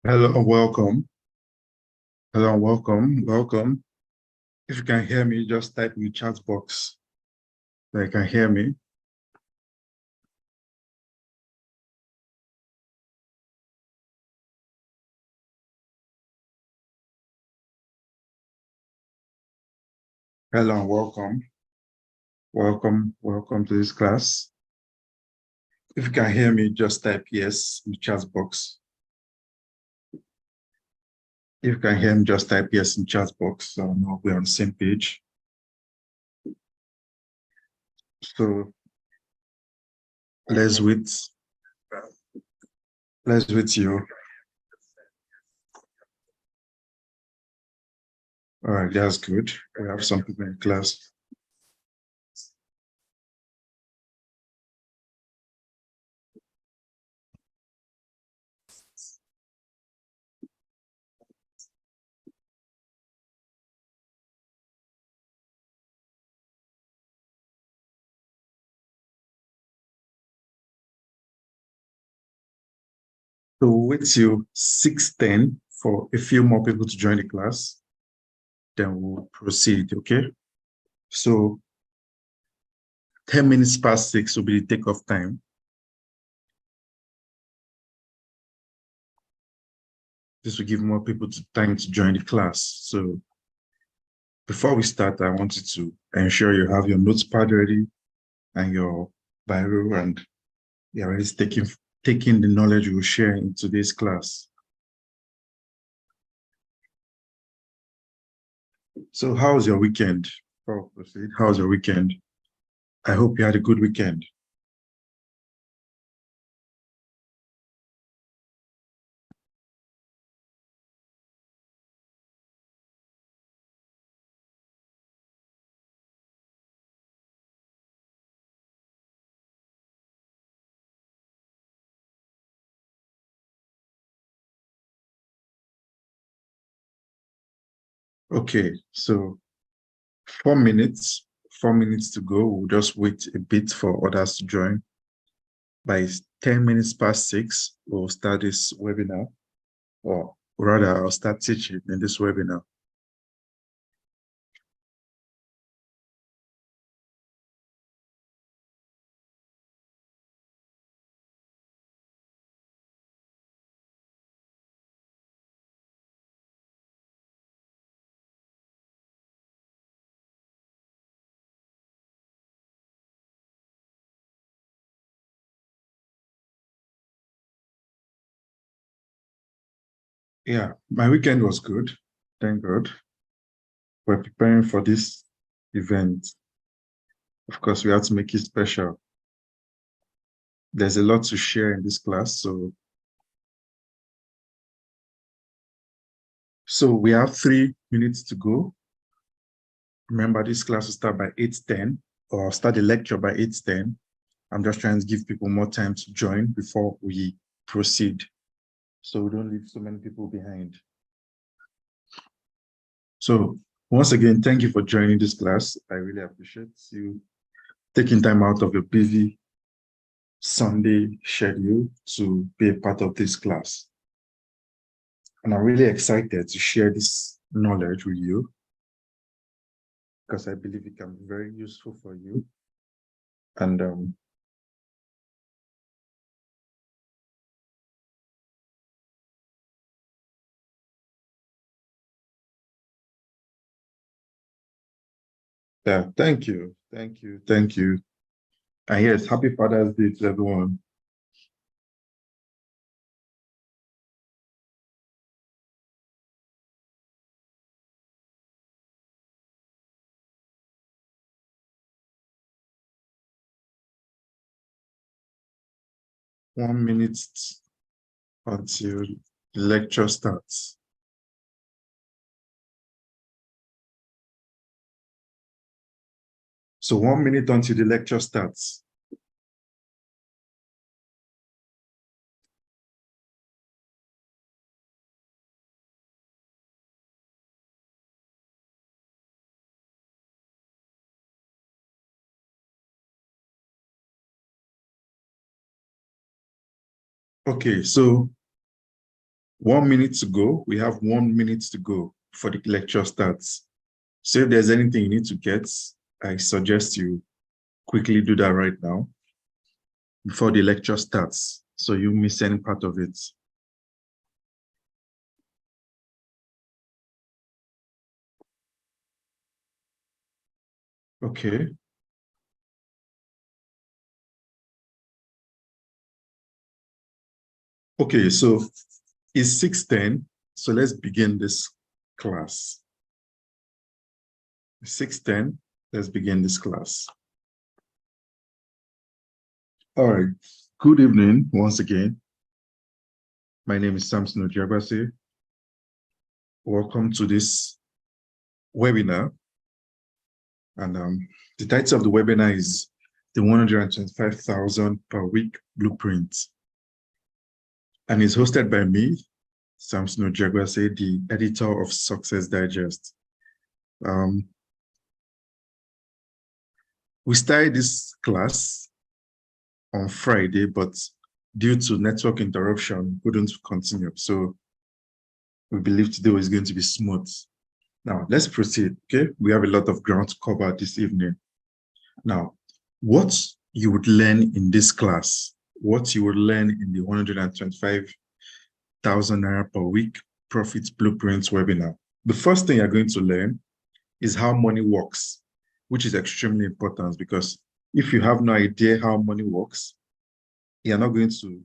Hello and welcome. Hello and welcome. Welcome. If you can hear me, just type in the chat box that you can hear me. Hello and welcome. Welcome to this class. If you can hear me, just type yes in the chat box. If you can hear me, just type yes in the chat box. So I know we're on the same page. So let's wait. Let's wait you. All right, that's good. We have some people in class. So we'll wait till 6:10 for a few more people to join the class. Then we'll proceed, okay? So 10 minutes past 6 will be the takeoff time. This will give more people time to join the class. So before we start, I want you to ensure you have your notepad ready and your biro, and you're already taking the knowledge we will share in today's class. So how's your weekend? Before we proceed, how's your weekend? I hope you had a good weekend. Okay, so 4 minutes to go. We'll just wait a bit for others to join. By 10 minutes past 6, we'll start this webinar, or rather, I'll start teaching in this webinar. Yeah, my weekend was good. Thank God. We're preparing for this event. Of course, we have to make it special. There's a lot to share in this class. So we have 3 minutes to go. Remember, this class will start by 8:10, or start the lecture by 8:10. I'm just trying to give people more time to join before we proceed, so we don't leave so many people behind. So once again, thank you for joining this class. I really appreciate you taking time out of your busy Sunday schedule to be a part of this class. And I'm really excited to share this knowledge with you because I believe it can be very useful for you. And yeah, thank you. And yes, happy Father's Day to everyone. One minute until the lecture starts. So 1 minute until the lecture starts. Okay, so 1 minute to go. We have 1 minute to go before the lecture starts. So if there's anything you need to get, I suggest you quickly do that right now before the lecture starts, so you miss any part of it. Okay. Okay, so it's 6:10. So let's begin this class. 6:10, let's begin this class. All right. Good evening once again. My name is Samson Ojiagbase. Welcome to this webinar. And the title of the webinar is the 125,000 per week blueprint. And it's hosted by me, Samson Ojiagbase, the editor of Success Digest. We started this class on Friday, but due to network interruption, we couldn't continue. So we believe today is going to be smooth. Now, let's proceed, okay? We have a lot of ground to cover this evening. Now, what you would learn in this class, what you would learn in the 125,000 Naira per week profit blueprint webinar. The first thing you're going to learn is how money works, which is extremely important, because if you have no idea how money works, you're not going to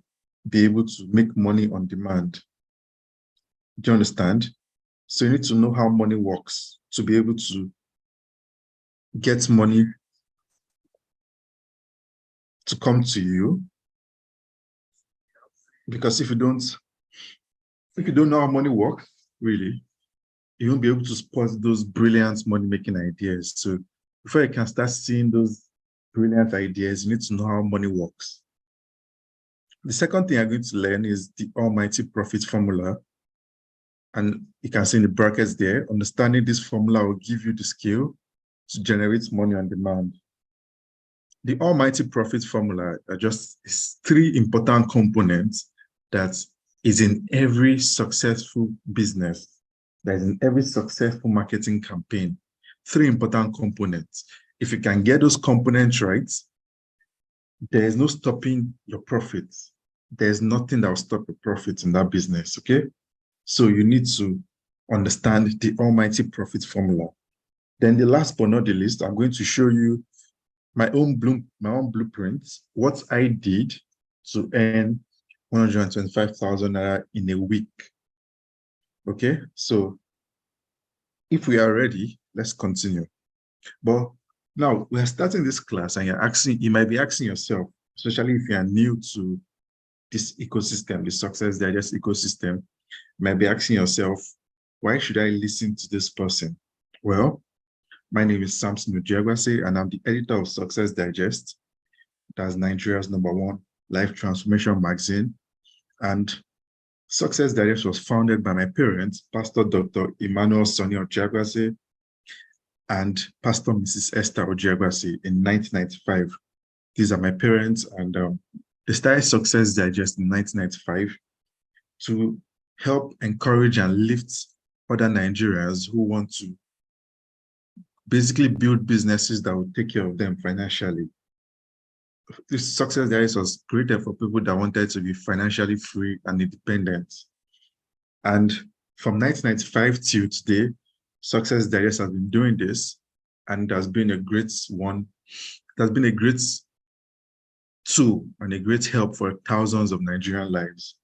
be able to make money on demand. Do you understand? So you need to know how money works to be able to get money to come to you. Because if you don't know how money works, really, you won't be able to spot those brilliant money-making ideas. So before you can start seeing those brilliant ideas, you need to know how money works. The second thing you're going to learn is the almighty profit formula. And you can see in the brackets there, understanding this formula will give you the skill to generate money on demand. The almighty profit formula are just three important components that is in every successful business, that is in every successful marketing campaign. Three important components. If you can get those components right, there is no stopping your profits. There's nothing that will stop your profits in that business, okay? So you need to understand the almighty profit formula. Then the last but not the least, I'm going to show you my own blueprint, what I did to earn 125,000 Naira in a week. Okay, so if we are ready, let's continue. But now we are starting this class and you might be asking yourself, especially if you are new to this ecosystem, the Success Digest ecosystem, you might be asking yourself, why should I listen to this person? Well, my name is Samson Ojiagbase, and I'm the editor of Success Digest. That's Nigeria's #1 life transformation magazine. And Success Digest was founded by my parents, Pastor Dr. Emmanuel Sonny Ojiagbase and Pastor Mrs. Esther Ojiagbase in 1995. These are my parents, and they started Success Digest in 1995 to help encourage and lift other Nigerians who want to basically build businesses that will take care of them financially. This Success Digest was created for people that wanted to be financially free and independent. And from 1995 till today, Success Digest has been doing this, and it has been a great one. It has been a great tool and a great help for thousands of Nigerian lives.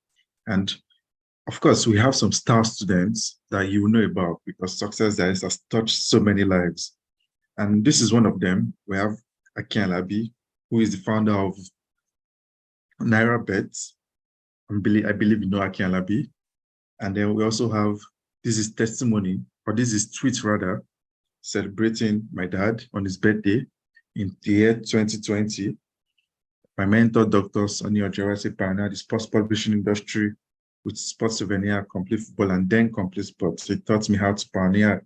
And of course, we have some star students that you know about, because Success Digest has touched so many lives. And this is one of them. We have Akin Alabi, who is the founder of NairaBet. I believe you know Akin Alabi. And then we also have, this is testimony, or this is tweet rather, celebrating my dad on his birthday in the year 2020. My mentor, Dr. Sonny Ojiagbase, pioneered the sports publishing industry with Sports Souvenir, Complete Football, and then Complete Sports. He taught me how to pioneer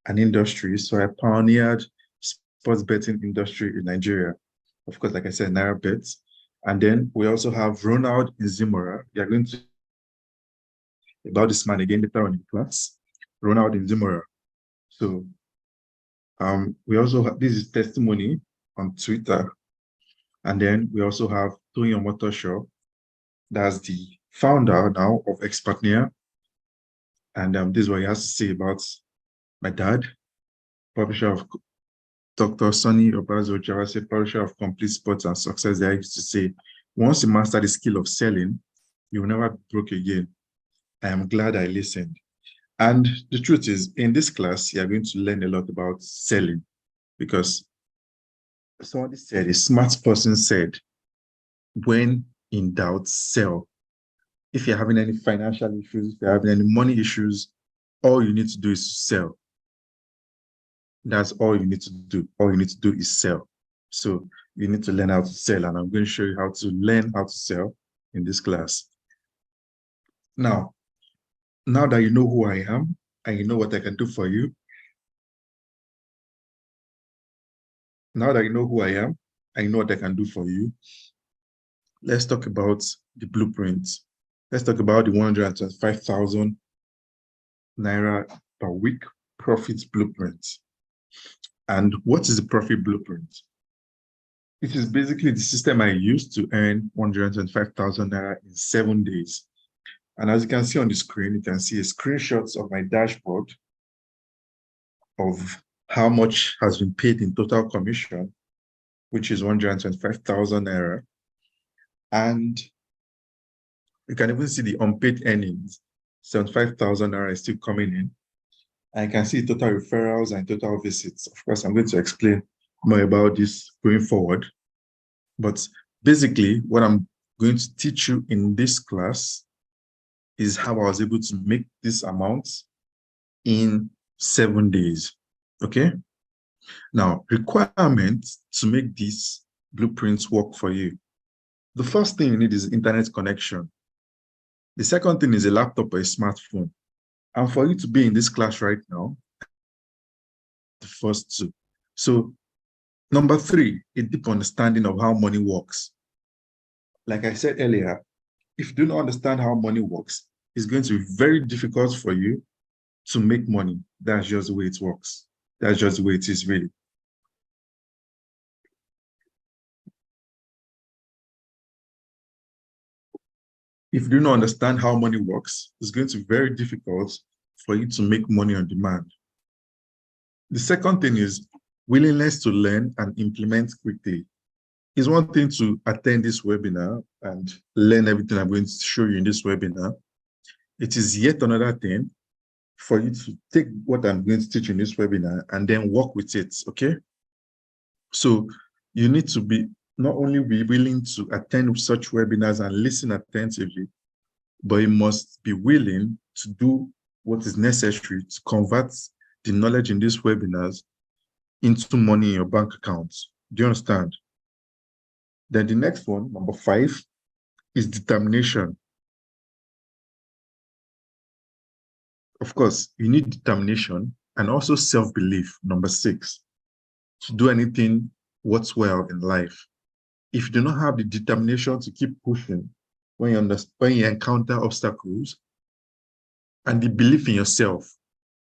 an industry. So I pioneered sports betting industry in Nigeria. Of course, like I said, NairaBet. And then we also have Ronald Nzimora. We are going to about this man again later on in class, Ronald Nzimora. So we also have, this is testimony on Twitter. And then we also have Toyin Omotosho, that's the founder now of Expertnia. And this is what he has to say about my dad, publisher of Dr. Sonny Obazo Jawase, publisher of Complete Sports and Success. There, I used to say, once you master the skill of selling, you will never be broke again. I am glad I listened. And the truth is, in this class, you are going to learn a lot about selling, because somebody said, a smart person said, when in doubt, sell. If you're having any financial issues, if you're having any money issues, all you need to do is to sell. That's all you need to do. All you need to do is sell. So you need to learn how to sell, and I'm going to show you how to learn how to sell in this class. Now that you know who I am and you know what I can do for you, now that you know who I am and you know what I can do for you, let's talk about the blueprint. Let's talk about the 125,000 Naira per week profit blueprint. And what is the profit blueprint? It is basically the system I use to earn 125,000 Naira in 7 days. And as you can see on the screen, you can see a screenshot of my dashboard of how much has been paid in total commission, which is 125,000 Naira. And you can even see the unpaid earnings, 75,000 Naira is still coming in. And you can see total referrals and total visits. Of course, I'm going to explain more about this going forward. But basically, what I'm going to teach you in this class is how I was able to make this amount in 7 days. Okay? Now, requirements to make these blueprints work for you. The first thing you need is internet connection. The second thing is a laptop or a smartphone. And for you to be in this class right now, the first two. So, number 3, a deep understanding of how money works. Like I said earlier, if you do not understand how money works, it's going to be very difficult for you to make money. That's just the way it works. That's just the way it is, really. If you do not understand how money works, it's going to be very difficult for you to make money on demand. The second thing is willingness to learn and implement quickly. It's one thing to attend this webinar and learn everything I'm going to show you in this webinar. It is yet another thing for you to take what I'm going to teach in this webinar and then work with it, okay? So you need to be not only be willing to attend such webinars and listen attentively, but you must be willing to do what is necessary to convert the knowledge in these webinars into money in your bank accounts. Do you understand? Then the next one, number 5, is determination. Of course, you need determination and also self-belief, number 6, to do anything worthwhile in life. If you do not have the determination to keep pushing when you encounter obstacles, and the belief in yourself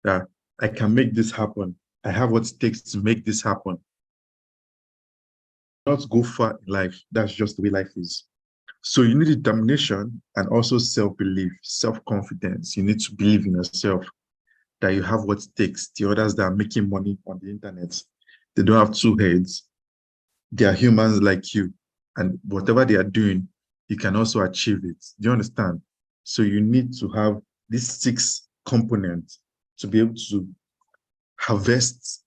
that I can make this happen, I have what it takes to make this happen, not go far in life. That's just the way life is. So you need determination and also self-belief, self-confidence. You need to believe in yourself that you have what it takes. The others that are making money on the internet, they don't have 2 heads. They are humans like you. And whatever they are doing, you can also achieve it. Do you understand? So you need to have these 6 components to be able to harvest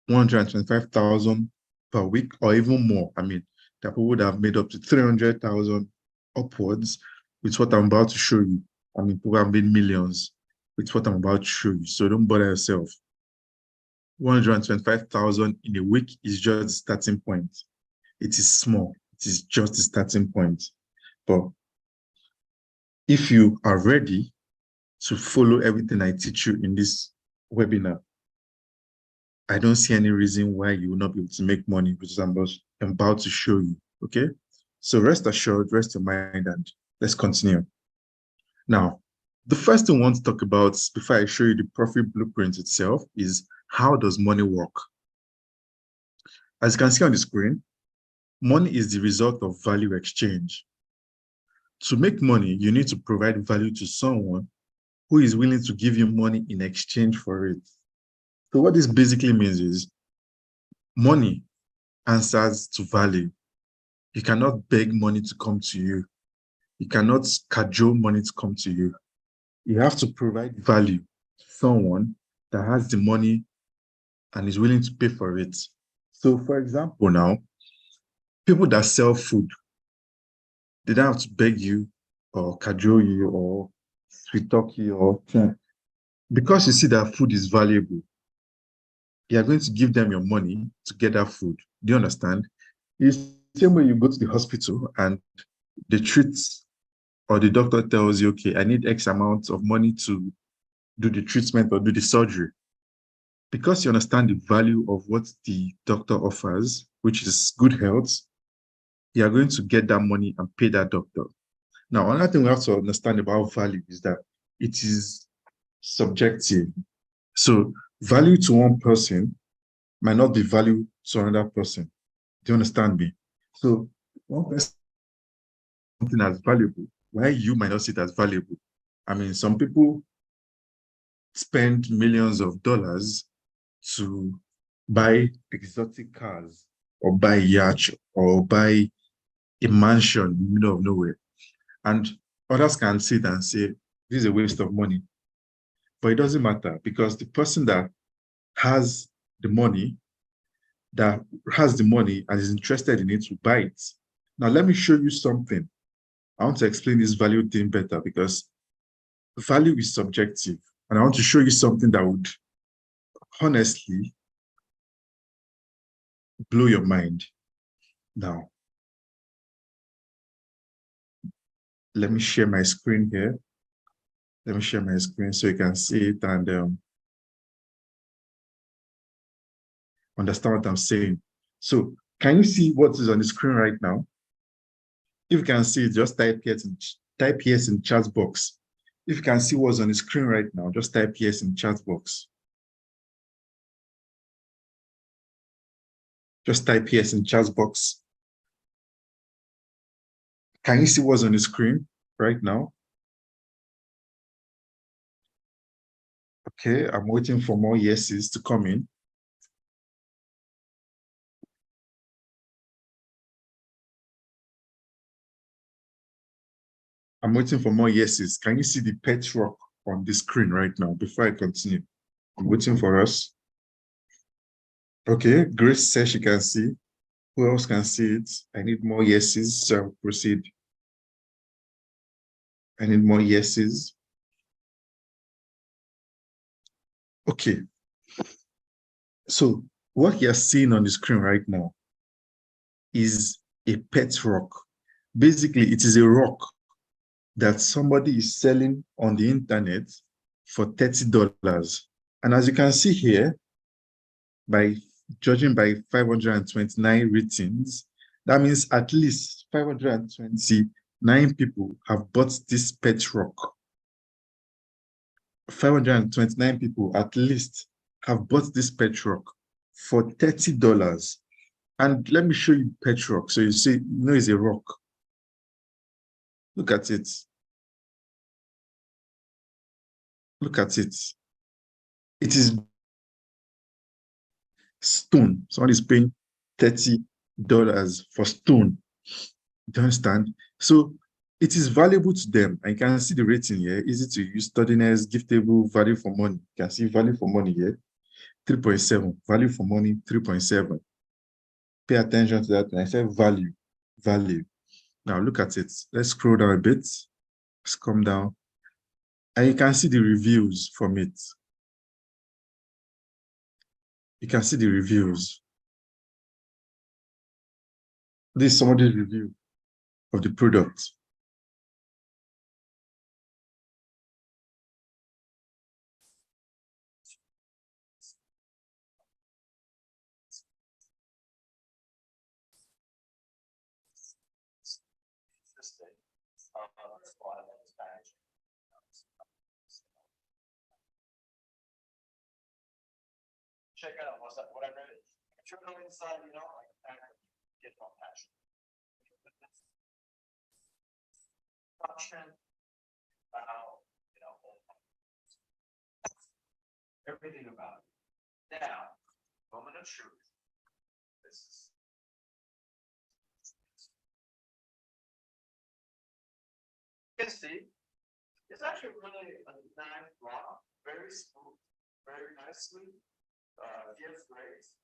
125,000 per week or even more. I mean, there are people would have made up to 300,000 upwards with what I'm about to show you. I mean, people have made millions with what I'm about to show you. So don't bother yourself. 125,000 in a week is just the starting point. It is small. It is just the starting point. But if you are ready to follow everything I teach you in this webinar, I don't see any reason why you will not be able to make money, which I'm about to show you, okay? So rest assured, rest your mind, and let's continue. Now, The first thing I want to talk about before I show you the profit blueprint itself is how does money work? As you can see on the screen, money is the result of value exchange. To make money, you need to provide value to someone who is willing to give you money in exchange for it. So what this basically means is money answers to value. You cannot beg money to come to you. You cannot cajole money to come to you. You have to provide value to someone that has the money and is willing to pay for it. So for example, now, people that sell food, they don't have to beg you or cajole you or sweet talk you or because you see that food is valuable, you are going to give them your money to get that food. Do you understand? It's the same way you go to the hospital and the treat or the doctor tells you, okay, I need X amount of money to do the treatment or do the surgery. Because you understand the value of what the doctor offers, which is good health, you are going to get that money and pay that doctor. Now, another thing we have to understand about value is that it is subjective. So value to one person might not be value to another person. Do you understand me? So one person something as valuable, why you might not see it as valuable. I mean, some people spend millions of dollars to buy exotic cars or buy yacht or buy a mansion in the middle of nowhere. And others can sit and say, this is a waste of money. But it doesn't matter because the person that has the money, and is interested in it to buy it. Now, let me show you something. I want to explain this value thing better because value is subjective. And I want to show you something that would honestly blow your mind. Now, let me share my screen here. Let me share my screen so you can see it and understand what I'm saying. So can you see what is on the screen right now? If you can see it, just type yes in chat box. If you can see what's on the screen right now, just type yes in chat box. Just type yes in chat box. Can you see what's on the screen right now? Okay, I'm waiting for more yeses to come in. I'm waiting for more yeses. Can you see the pet rock on the screen right now before I continue? I'm waiting for us. Okay, Grace says she can see. Who else can see it? I need more yeses, so I'll proceed. I need more yeses. Okay. So what you're seeing on the screen right now is a pet rock. Basically, it is a rock that somebody is selling on the internet for $30. And as you can see here, by judging by 529 ratings, that means at least 529 people have bought this pet rock. 529 people at least have bought this pet rock for $30. And let me show you pet rock. So you see, you know, it's a rock. Look at it. Look at it. It is stone. Someone is paying $30 for stone. Do you understand? So it is valuable to them. And you can see the rating here. Easy to use, sturdiness, giftable, value for money. You can see value for money here. 3.7. Value for money, 3.7. Pay attention to that. And I said value. Value. Now look at it. Let's scroll down a bit. Let's come down. And you can see the reviews from it. You can see the reviews. This is somebody's review of the product. check it out. What's that? What I read it. Turn on inside, you know, like get more passion. Function. You know, everything about it. Now, moment of truth. This is. You can see, it's actually really a nice block, very smooth, very nicely. Gives grace.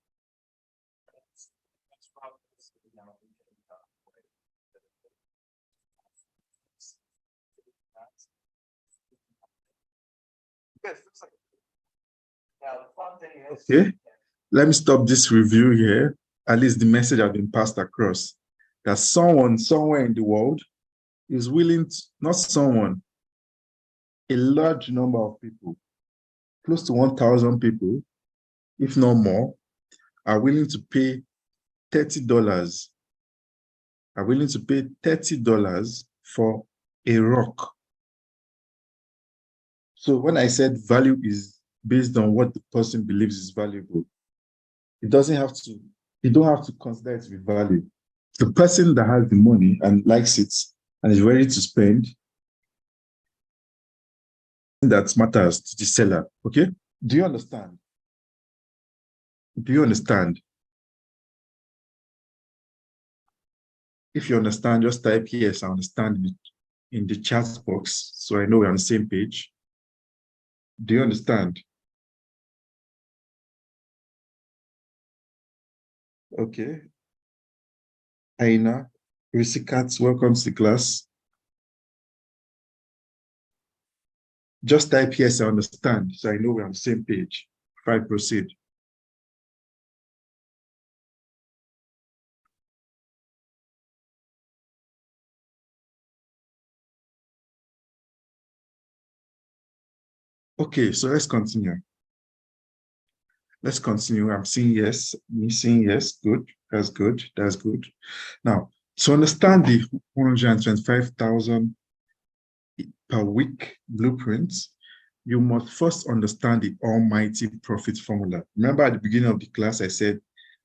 That's probably Okay, let me stop this review here. At least the message has been passed across that someone somewhere in the world is willing to, not someone, a large number of people, close to 1,000 people, if not more, are willing to pay $30, are willing to pay $30 for a rock. So when I said value is based on what the person believes is valuable, it doesn't have to, you don't have to consider it to be value. The person that has the money and likes it and is ready to spend, that matters to the seller. Okay? Do you understand? Do you understand? If you understand, just type yes, I understand in the chat box so I know we're on the same page. Do you understand? Okay. Aina, Risikat, welcome to the class. Just type yes, I understand, so I know we're on the same page. If I proceed. Okay, so let's continue. Let's continue. I'm seeing yes, me seeing yes. Good. That's good. That's good. Now, to understand the 125,000 per week blueprints, you must first understand the almighty profit formula. Remember at the beginning of the class, I said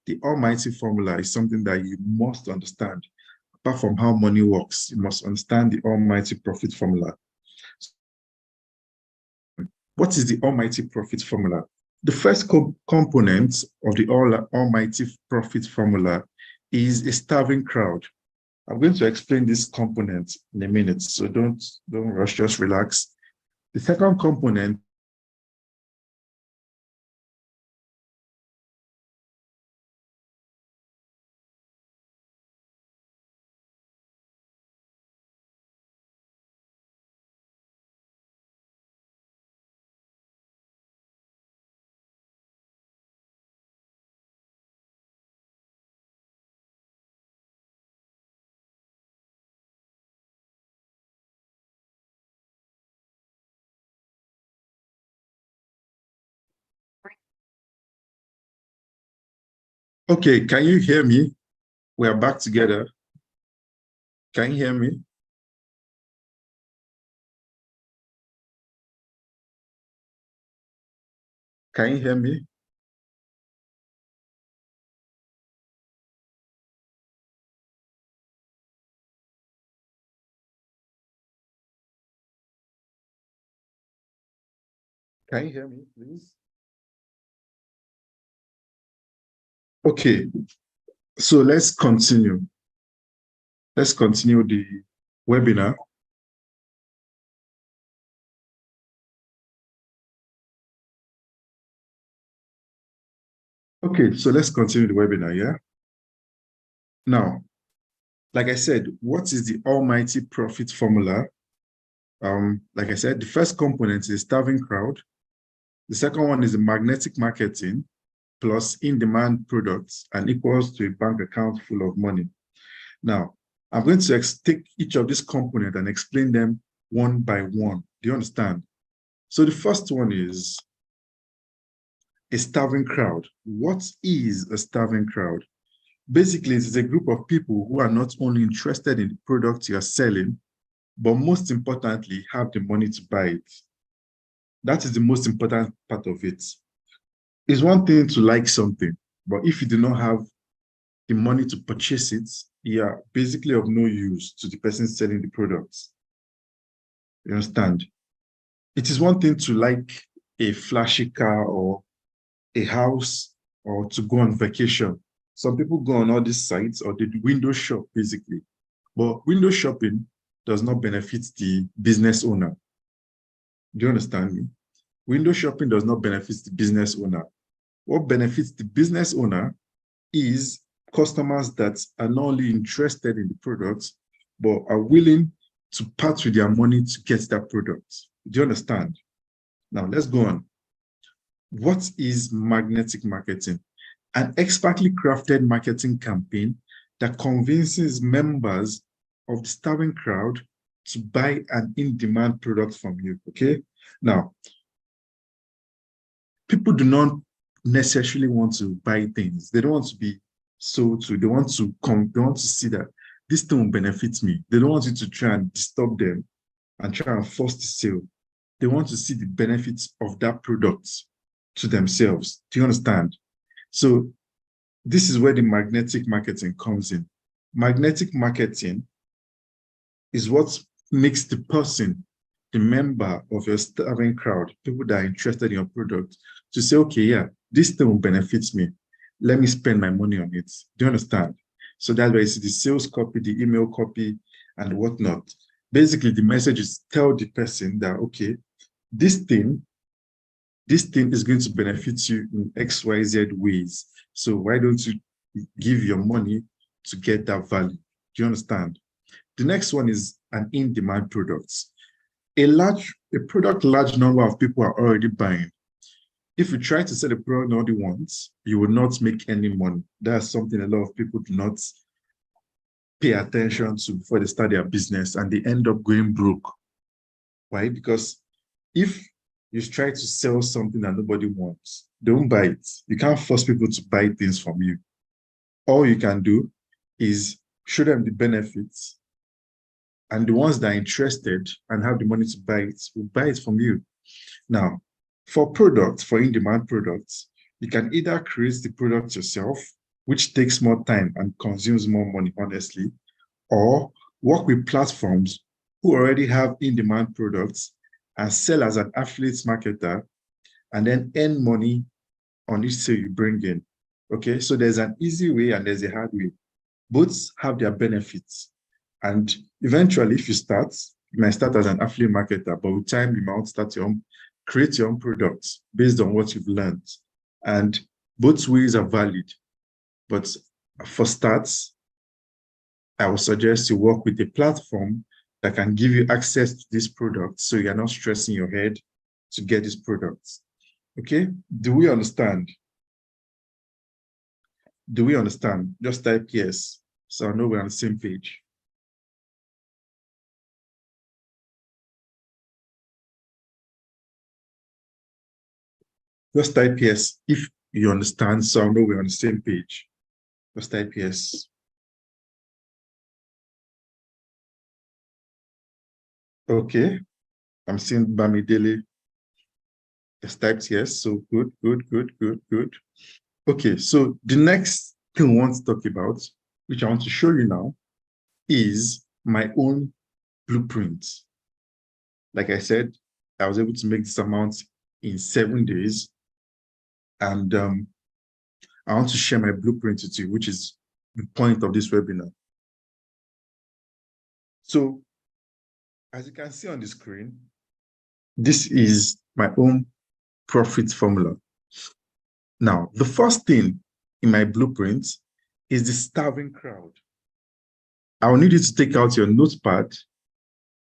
the almighty formula is something that you must understand. Apart from how money works, you must understand the almighty profit formula. What is the almighty profit formula? The first component of the almighty profit formula is a starving crowd. I'm going to explain this component in a minute, so don't rush, just relax. The second component okay, can you hear me? We are back together. Can you hear me? Can you hear me? Can you hear me, please? Okay, so let's continue. Let's continue the webinar. Okay, so let's continue the webinar, yeah? Now, like I said, what is the almighty profit formula? Like I said, the first component is starving crowd. The second one is the magnetic marketing plus in-demand products and equals to a bank account full of money. Now, I'm going to take each of these components and explain them one by one. Do you understand? So the first one is a starving crowd. What is a starving crowd? Basically, it is a group of people who are not only interested in the product you are selling, but most importantly, have the money to buy it. That is the most important part of it. It's one thing to like something, but if you do not have the money to purchase it, you are basically of no use to the person selling the products. You understand? It is one thing to like a flashy car or a house or to go on vacation. Some people go on all these sites or they do window shop basically. But window shopping does not benefit the business owner. Do you understand me? Window shopping does not benefit the business owner. What benefits the business owner is customers that are not only interested in the product, but are willing to part with their money to get that product. Do you understand? Now, let's go on. What is magnetic marketing? An expertly crafted marketing campaign that convinces members of the starving crowd to buy an in-demand product from you, okay? Now, people do not necessarily want to buy things. They don't want to be sold to. They want to see that this thing will benefit me. They don't want you to try and disturb them and try and force the sale. They want to see the benefits of that product to themselves. Do you understand? So this is where the magnetic marketing comes in. Magnetic marketing is what makes the person, the member of your starving crowd, people that are interested in your product, to say, okay, yeah, this thing will benefit me. Let me spend my money on it. Do you understand? So that's why you see the sales copy, the email copy, and whatnot. Basically, the message is tell the person that, okay, this thing is going to benefit you in XYZ ways. So why don't you give your money to get that value? Do you understand? The next one is an in-demand product. A product large number of people are already buying. If you try to sell a product nobody wants, you will not make any money. That's something a lot of people do not pay attention to before they start their business, and they end up going broke. Why? Because if you try to sell something that nobody wants, they won't buy it. You can't force people to buy things from you. All you can do is show them the benefits, and the ones that are interested and have the money to buy it will buy it from you. Now, for in-demand products, you can either create the product yourself, which takes more time and consumes more money, honestly, or work with platforms who already have in-demand products and sell as an affiliate marketer and then earn money on each sale you bring in. Okay, so there's an easy way and there's a hard way. Both have their benefits. And eventually, if you might start as an affiliate marketer, but with time, you might create your own products based on what you've learned. And both ways are valid. But for starts, I would suggest you work with a platform that can give you access to these products so you're not stressing your head to get these products. Okay? Do we understand? Do we understand? Just type yes, so I know we're on the same page. Just type yes if you understand, so I know we're on the same page. Just type yes. Okay, I'm seeing Bamidele. Just typed yes, so good. Okay, so the next thing I want to talk about, which I want to show you now, is my own blueprint. Like I said, I was able to make this amount in 7 days. And I want to share my blueprint with you, which is the point of this webinar. So, as you can see on the screen, this is my own profit formula. Now, the first thing in my blueprint is the starving crowd. I will need you to take out your notepad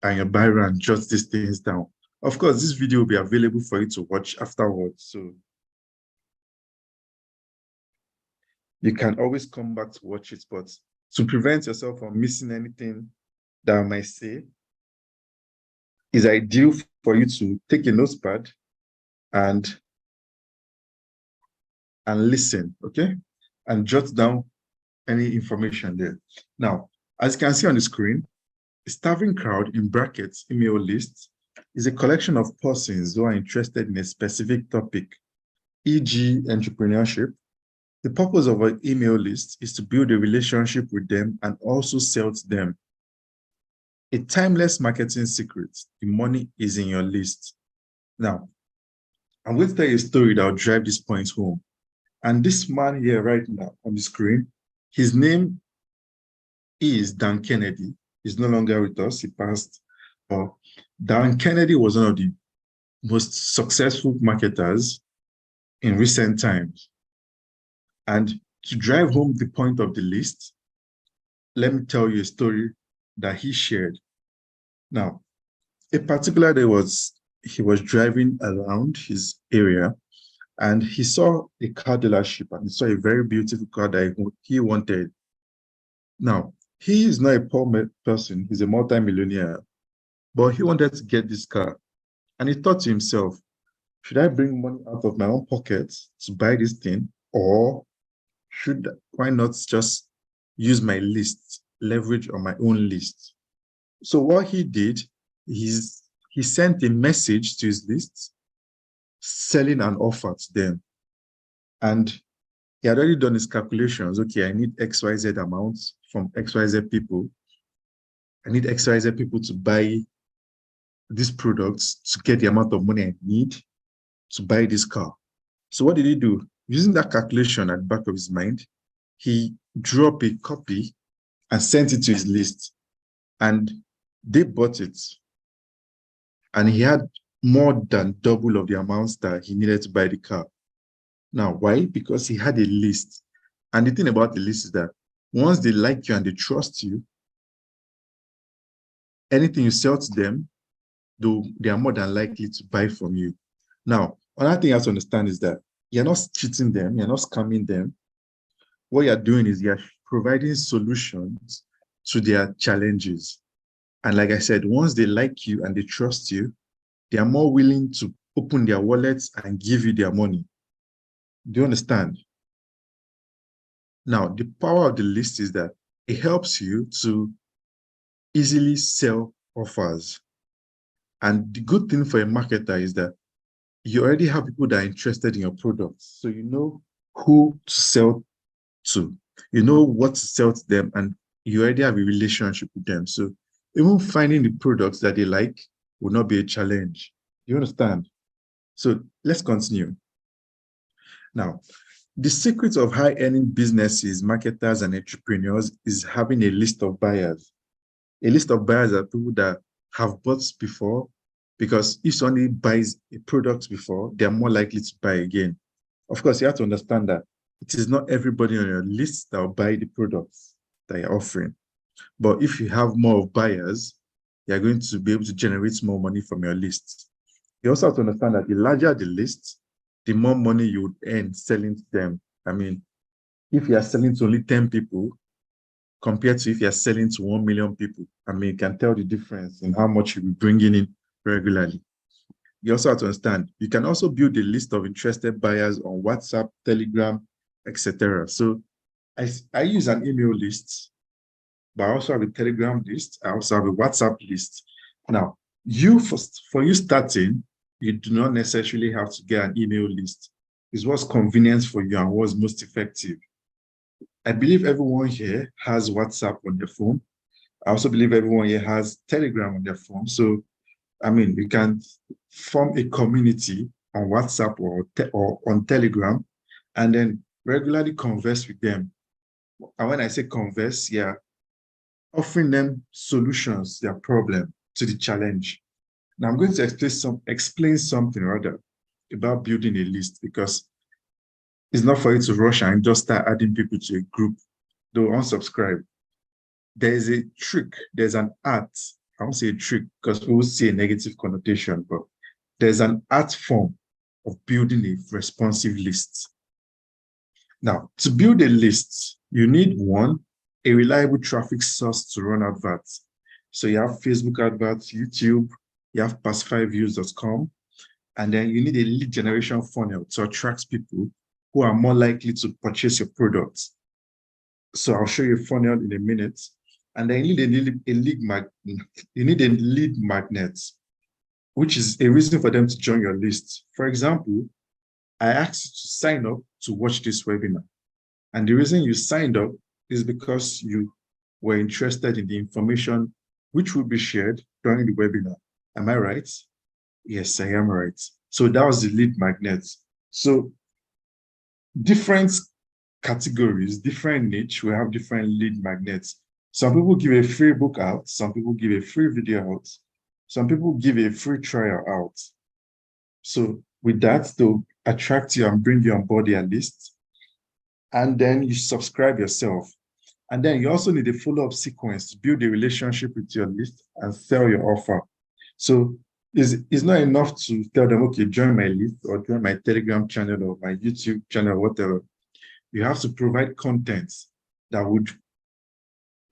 and your biro and jot these things down. Of course, this video will be available for you to watch afterwards, so you can always come back to watch it, but to prevent yourself from missing anything that I might say, it's ideal for you to take a notepad and listen, okay? And jot down any information there. Now, as you can see on the screen, a starving crowd, in brackets, email list, is a collection of persons who are interested in a specific topic e.g. entrepreneurship. The purpose of an email list is to build a relationship with them and also sell to them. A timeless marketing secret: the money is in your list. Now, I'm going to tell you a story that will drive this point home. And this man here right now on the screen, his name is Dan Kennedy. He's no longer with us. He passed. Dan Kennedy was one of the most successful marketers in recent times. And to drive home the point of the list, let me tell you a story that he shared. Now, a particular day he was driving around his area and he saw a car dealership and he saw a very beautiful car that he wanted. Now, he is not a poor person, he's a multi-millionaire, but he wanted to get this car. And he thought to himself, should I bring money out of my own pocket to buy this thing? Or why not just use my list, leverage on my own list? So what he did is he sent a message to his list, selling an offer to them. And he had already done his calculations. Okay, I need XYZ amounts from XYZ people. I need XYZ people to buy these products to get the amount of money I need to buy this car. So what did he do? Using that calculation at the back of his mind, he drew up a copy and sent it to his list. And they bought it. And he had more than double of the amounts that he needed to buy the car. Now, why? Because he had a list. And the thing about the list is that once they like you and they trust you, anything you sell to them, they are more than likely to buy from you. Now, another thing you have to understand is that you're not cheating them, you're not scamming them. What you're doing is you're providing solutions to their challenges. And like I said, once they like you and they trust you, they are more willing to open their wallets and give you their money. Do you understand? Now, the power of the list is that it helps you to easily sell offers. And the good thing for a marketer is that you already have people that are interested in your products. So you know who to sell to, you know what to sell to them, and you already have a relationship with them. So even finding the products that they like will not be a challenge. You understand? So let's continue. Now, the secret of high-earning businesses, marketers, and entrepreneurs is having a list of buyers. A list of buyers are people that have bought before, because if somebody buys a product before, they're more likely to buy again. Of course, you have to understand that it is not everybody on your list that will buy the products that you're offering. But if you have more buyers, you're going to be able to generate more money from your list. You also have to understand that the larger the list, the more money you would earn selling to them. I mean, if you are selling to only 10 people, compared to if you're selling to 1 million people, I mean, you can tell the difference in how much you'll be bringing in regularly. You also have to understand, you can also build a list of interested buyers on WhatsApp, Telegram, etc. So I use an email list, but I also have a Telegram list. I also have a WhatsApp list. Now, for you starting, you do not necessarily have to get an email list. It's what's convenient for you and what's most effective. I believe everyone here has WhatsApp on their phone. I also believe everyone here has Telegram on their phone. So, I mean, you can form a community on WhatsApp or on Telegram and then regularly converse with them. And when I say converse, yeah, offering them solutions, their problem, to the challenge. Now, I'm going to explain something rather about building a list, because it's not for you to rush and just start adding people to a group. Don't unsubscribe. There is a trick. There's an art. I won't say a trick because we will see a negative connotation, but there's an art form of building a responsive list. Now, to build a list, you need one, a reliable traffic source to run adverts. So you have Facebook adverts, YouTube, you have past5views.com, and then you need a lead generation funnel to attract people who are more likely to purchase your products. So I'll show you a funnel in a minute. And then you need a lead magnet, which is a reason for them to join your list. For example, I asked you to sign up to watch this webinar. And the reason you signed up is because you were interested in the information which will be shared during the webinar. Am I right? Yes, I am right. So that was the lead magnet. So different categories, different niche, we have different lead magnets. Some people give a free book out, some people give a free video out, some people give a free trial out. So with that, they'll attract you and bring you on board their list. And then you subscribe yourself. And then you also need a follow-up sequence to build a relationship with your list and sell your offer. So it's not enough to tell them, okay, join my list or join my Telegram channel or my YouTube channel, whatever. You have to provide content that would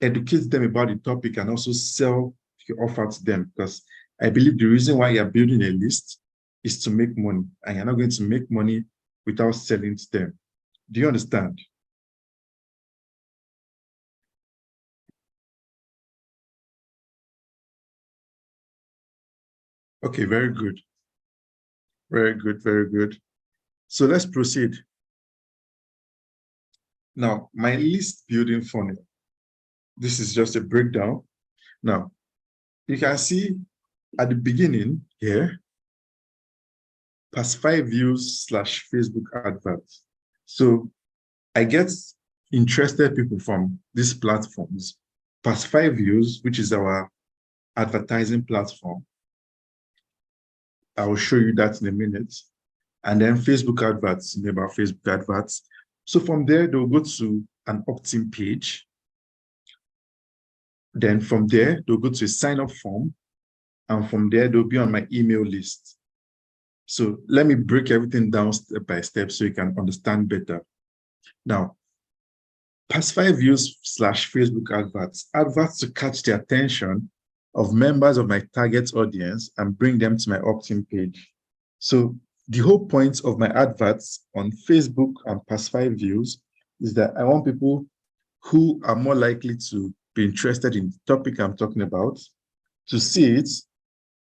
educate them about the topic and also sell your offer to them. Because I believe the reason why you're building a list is to make money, and you're not going to make money without selling to them. Do you understand? Okay, very good. Very good, very good. So let's proceed. Now, my list building funnel. This is just a breakdown. Now, you can see at the beginning here, past 5 views / Facebook adverts. So I get interested people from these platforms. Past 5 views, which is our advertising platform. I will show you that in a minute. And then Facebook adverts, about Facebook adverts. So from there, they'll go to an opt-in page. Then from there, they'll go to a sign-up form. And from there, they'll be on my email list. So let me break everything down step by step so you can understand better. Now, past 5 views / Facebook adverts to catch the attention of members of my target audience and bring them to my opt-in page. So the whole point of my adverts on Facebook and past 5 views is that I want people who are more likely to be interested in the topic I'm talking about to see it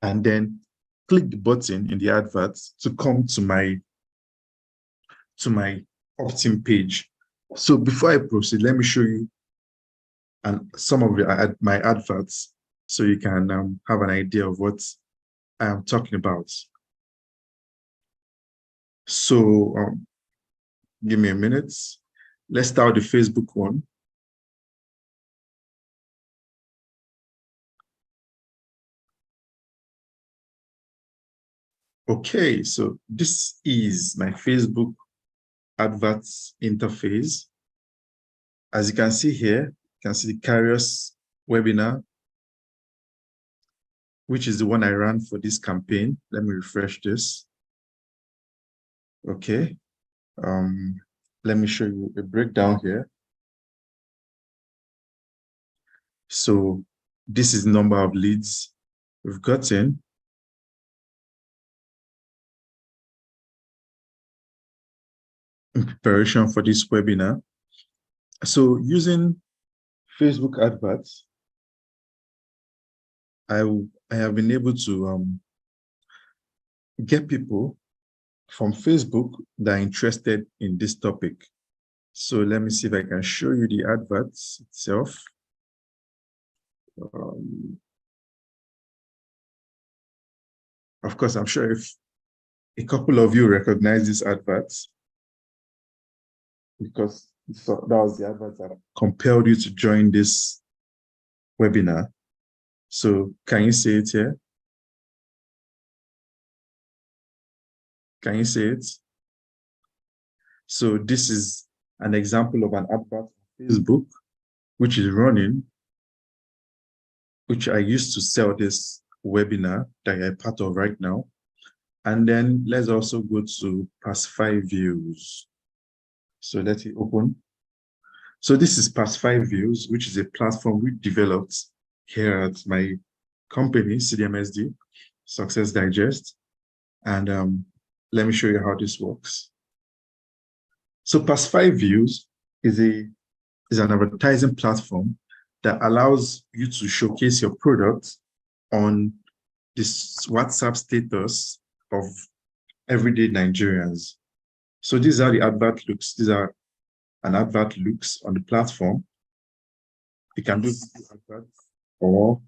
and then click the button in the advert to come to my opt-in page. So before I proceed, let me show you some of my adverts so you can have an idea of what I'm talking about. So give me a minute. Let's start the Facebook one. Okay, so this is my Facebook adverts interface. As you can see here, you can see the Kairos webinar, which is the one I ran for this campaign. Let me refresh this. Okay. Let me show you a breakdown here. So this is the number of leads we've gotten. In preparation for this webinar. So using Facebook adverts, I have been able to get people from Facebook that are interested in this topic. So let me see if I can show you the adverts itself. Of course, I'm sure if a couple of you recognize these adverts, because that was the advert that compelled you to join this webinar. So can you see it here? Can you see it? So this is an example of an advert on Facebook, which is running, which I used to sell this webinar that you're part of right now. And then let's also go to past 5 views. So let it open. So this is past 5 views, which is a platform we developed here at my company, CDMSD, Success Digest. And let me show you how this works. So past 5 views is an advertising platform that allows you to showcase your product on this WhatsApp status of everyday Nigerians. So these are the advert looks. These are an advert looks on the platform. You can do video adverts or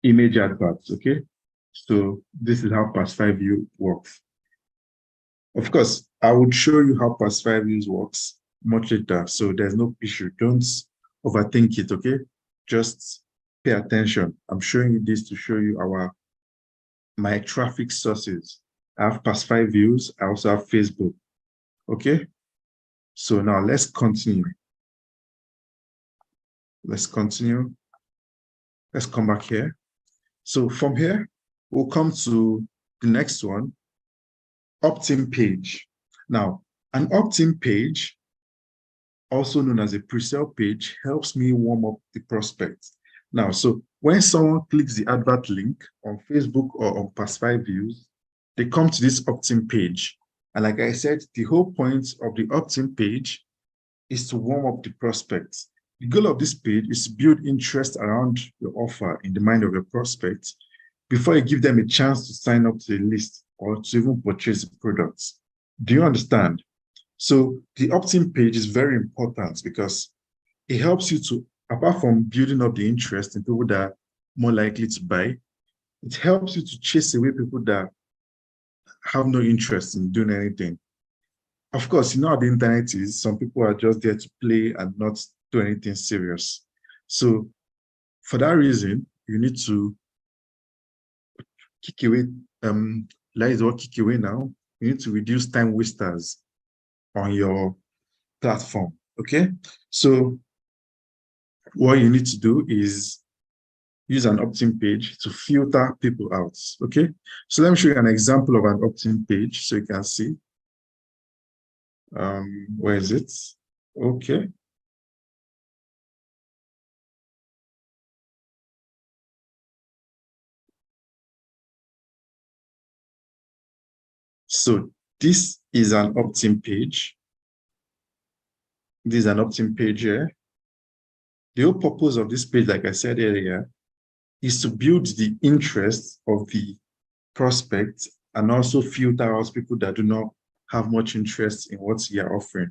image adverts, okay? So this is how Past5 View works. Of course, I would show you how Past5 Views works much later, so there's no issue. Don't overthink it, okay? Just pay attention. I'm showing you this to show you my traffic sources. I have Past5 Views. I also have Facebook, okay? So now let's continue. Let's continue. Let's come back here. So from here, we'll come to the next one, opt-in page. Now, an opt-in page, also known as a pre-sale page, helps me warm up the prospect. Now, so when someone clicks the advert link on Facebook or on Past5 Views, they come to this opt-in page. And like I said, the whole point of the opt-in page is to warm up the prospects. The goal of this page is to build interest around your offer in the mind of your prospects before you give them a chance to sign up to the list or to even purchase the products. Do you understand? So the opt-in page is very important because it helps you to, apart from building up the interest in people that are more likely to buy, it helps you to chase away people that have no interest in doing anything. Of course, you know how the internet is. Some people are just there to play and not do anything serious. So for that reason, you need to kick away, that is what kick away now. You need to reduce time wasters on your platform, okay? So what you need to do is use an opt-in page to filter people out, okay? So let me show you an example of an opt-in page so you can see. Where is it? Okay. So this is an opt-in page. This is an opt-in page here. The whole purpose of this page, like I said earlier, is to build the interest of the prospect and also filter out people that do not have much interest in what you're offering.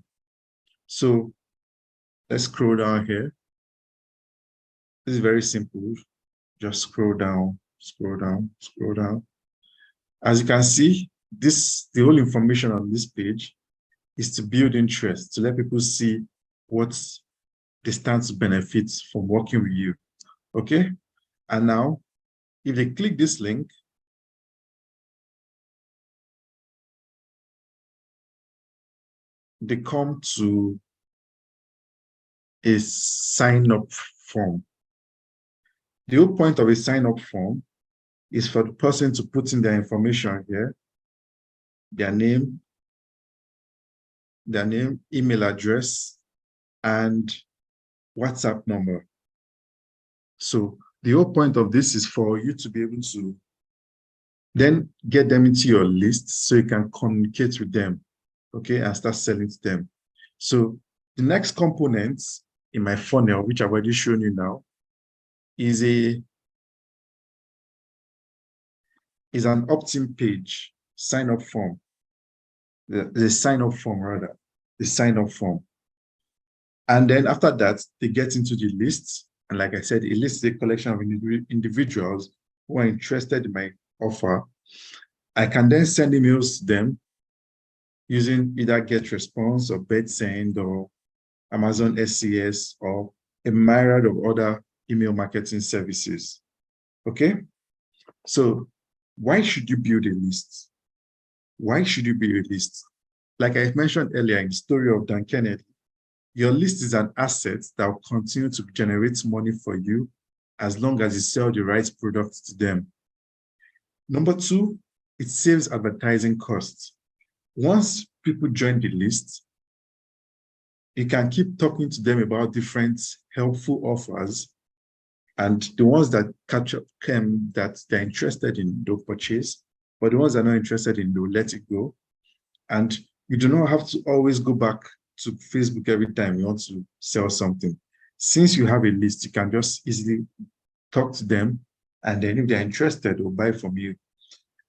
So let's scroll down here. This is very simple. Just scroll down, scroll down, scroll down. As you can see, the whole information on this page is to build interest, to let people see what they stand to benefit from working with you. Okay? And now, if they click this link, they come to a sign-up form. The whole point of a sign-up form is for the person to put in their information here, their name, email address, and WhatsApp number. So the whole point of this is for you to be able to then get them into your list so you can communicate with them, okay, and start selling to them. So the next component in my funnel, which I've already shown you now, is an opt-in page, sign-up form. The sign-up form, rather, the sign-up form. And then after that, they get into the list. And like I said, a list is a collection of individuals who are interested in my offer. I can then send emails to them using either GetResponse or BetSend or Amazon SCS or a myriad of other email marketing services. Okay? So why should you build a list? Why should you build a list? Like I mentioned earlier in the story of Dan Kennedy, your list is an asset that will continue to generate money for you as long as you sell the right products to them. Number two, it saves advertising costs. Once people join the list, you can keep talking to them about different helpful offers, and the ones that catch up that they're interested in, they'll purchase, but the ones that are not interested in, they'll let it go. And you do not have to always go back to Facebook every time you want to sell something. Since you have a list, you can just easily talk to them, and then if they're interested, they'll buy from you.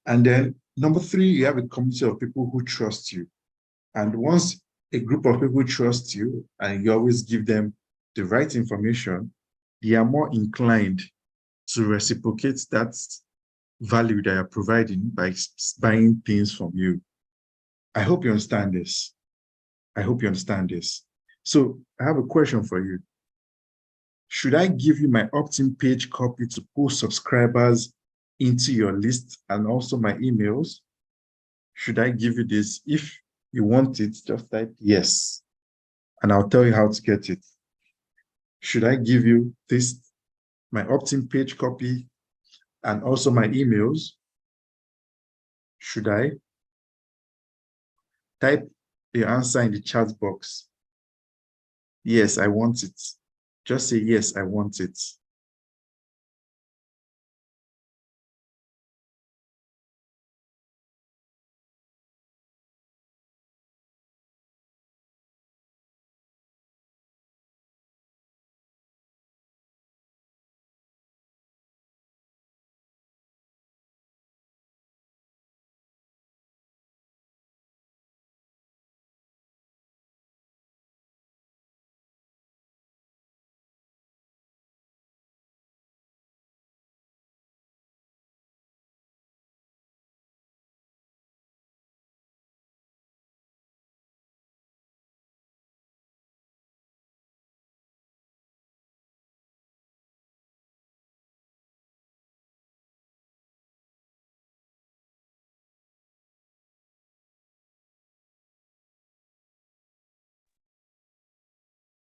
And then number three, you have a community of people who trust you. And once a group of people trust you and you always give them the right information, they are more inclined to reciprocate that value that you're providing by buying things from you. I hope you understand this. I hope you understand this. So I have a question for you. Should I give you my opt-in page copy to pull subscribers into your list and also my emails? Should I give you this? If you want it, just type yes, and I'll tell you how to get it. Should I give you this, my opt-in page copy, and also my emails? Should I? Type the answer in the chat box. Yes, I want it. Just say, yes, I want it.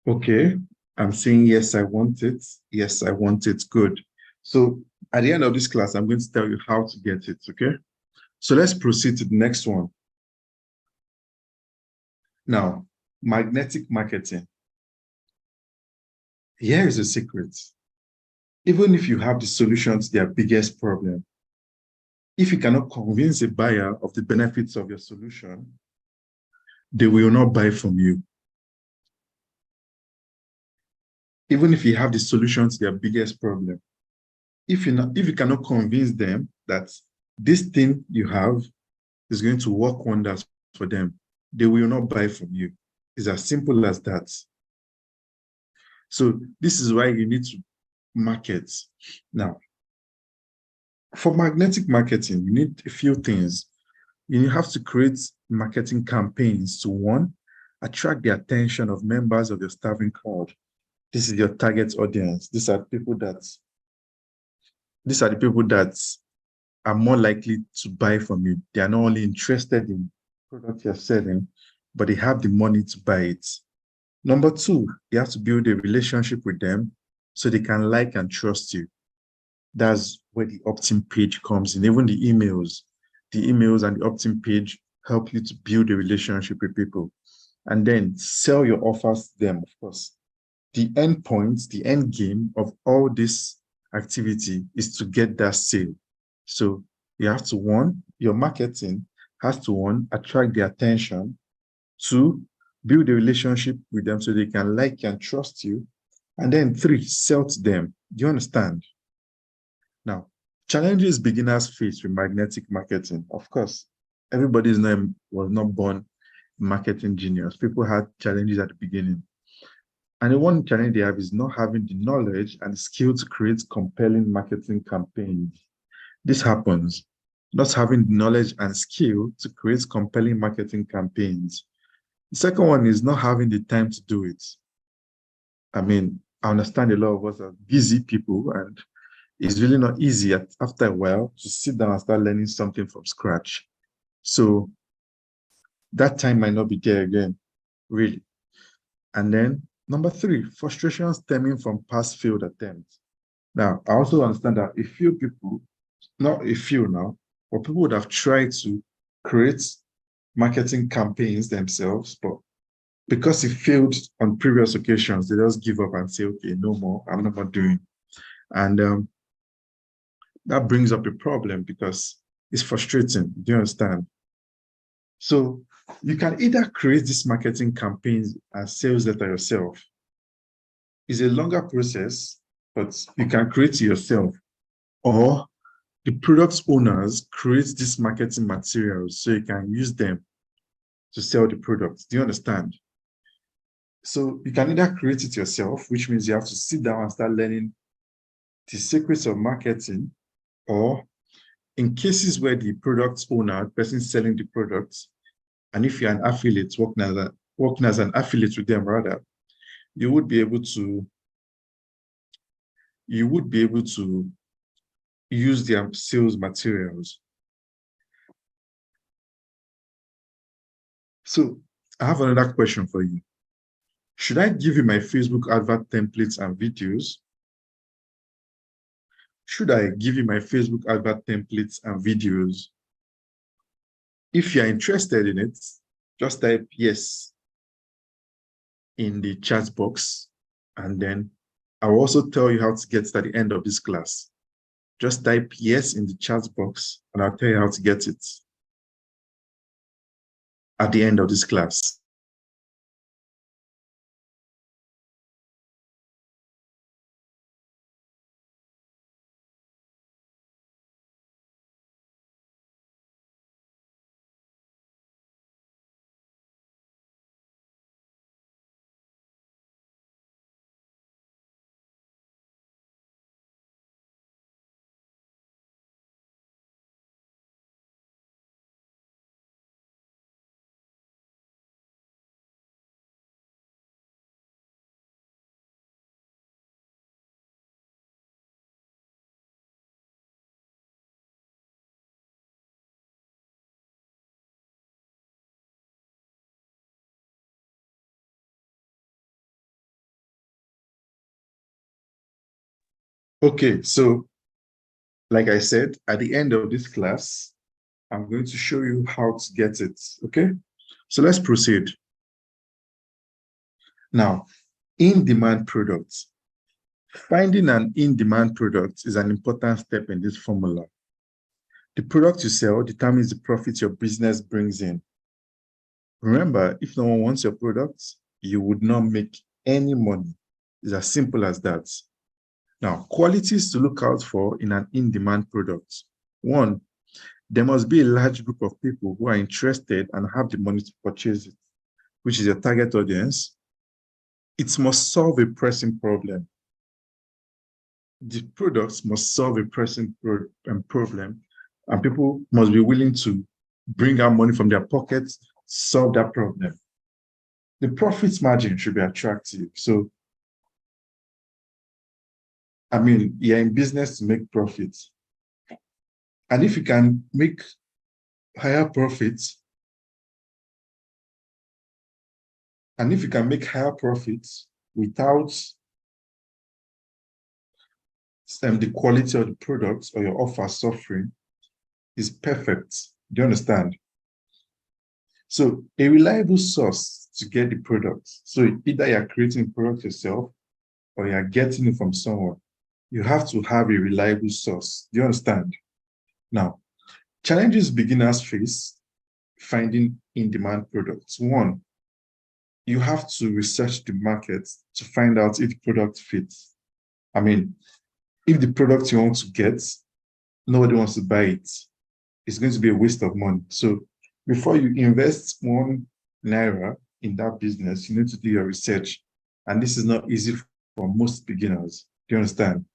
Okay, I'm saying yes, I want it. Yes, I want it. Good. So at the end of this class, I'm going to tell you how to get it, okay? So let's proceed to the next one. Now, magnetic marketing. Here is a secret. Even if you have the solution to their biggest problem, if you cannot convince a buyer of the benefits of your solution, they will not buy from you. Even if you have the solution to their biggest problem, if you cannot convince them that this thing you have is going to work wonders for them, they will not buy from you. It's as simple as that. So this is why you need to market. Now, for magnetic marketing, you need a few things. You have to create marketing campaigns to, one, attract the attention of members of your starving crowd. This is your target audience. These are the people that are more likely to buy from you. They are not only interested in product you're selling, but they have the money to buy it. Number two, you have to build a relationship with them so they can like and trust you. That's where the opt-in page comes in. Even the emails and the opt-in page help you to build a relationship with people. And then sell your offers to them, of course. The end point, the end game of all this activity is to get that sale. So you have to, one, your marketing has to, one, attract their attention, two, build a relationship with them so they can like and trust you, and then three, sell to them. Do you understand? Now, challenges beginners face with magnetic marketing. Of course, everybody's name was not born marketing genius. People had challenges at the beginning. And the one challenge they have is not having the knowledge and skill to create compelling marketing campaigns. This happens, not having the knowledge and skill to create compelling marketing campaigns. The second one is not having the time to do it. I mean, I understand a lot of us are busy people, and it's really not easy after a while to sit down and start learning something from scratch. So that time might not be there again, really. And then number three, frustration stemming from past failed attempts. Now, I also understand that a few people, not a few now, but people would have tried to create marketing campaigns themselves, but because it failed on previous occasions, they just give up and say, okay, no more, I'm not doing. And that brings up a problem because it's frustrating. Do you understand? So you can either create these marketing campaigns and sales letter yourself. It's a longer process, but you can create it yourself. Or the product owners create these marketing materials so you can use them to sell the product. Do you understand? So you can either create it yourself, which means you have to sit down and start learning the secrets of marketing, or in cases where the product owner, the person selling the product, and if you're an affiliate, working as an affiliate with them rather, you would be able to use their sales materials. So I have another question for you. Should I give you my Facebook advert templates and videos? Should I give you my Facebook advert templates and videos? If you're interested in it, just type yes in the chat box, and then I will also tell you how to get it at the end of this class. Just type yes in the chat box, and I'll tell you how to get it at the end of this class. Okay, so like I said, at the end of this class, I'm going to show you how to get it, okay? So let's proceed. Now, in-demand products. Finding an in-demand product is an important step in this formula. The product you sell determines the profit your business brings in. Remember, if no one wants your products, you would not make any money. It's as simple as that. Now, qualities to look out for in an in-demand product. One, there must be a large group of people who are interested and have the money to purchase it, which is your target audience. It must solve a pressing problem. The products must solve a pressing problem, and people must be willing to bring out money from their pockets to solve that problem. The profit margin should be attractive. So, I mean, you're in business to make profits. And if you can make higher profits, without the quality of the products or your offer suffering, is perfect. Do you understand? So a reliable source to get the product. So either you're creating a product yourself or you're getting it from someone. You have to have a reliable source. Do you understand? Now, challenges beginners face finding in-demand products. One, you have to research the market to find out if the product fits. I mean, if the product you want to get, nobody wants to buy it, it's going to be a waste of money. So before you invest ₦1 in that business, you need to do your research. And this is not easy for most beginners. Do you understand?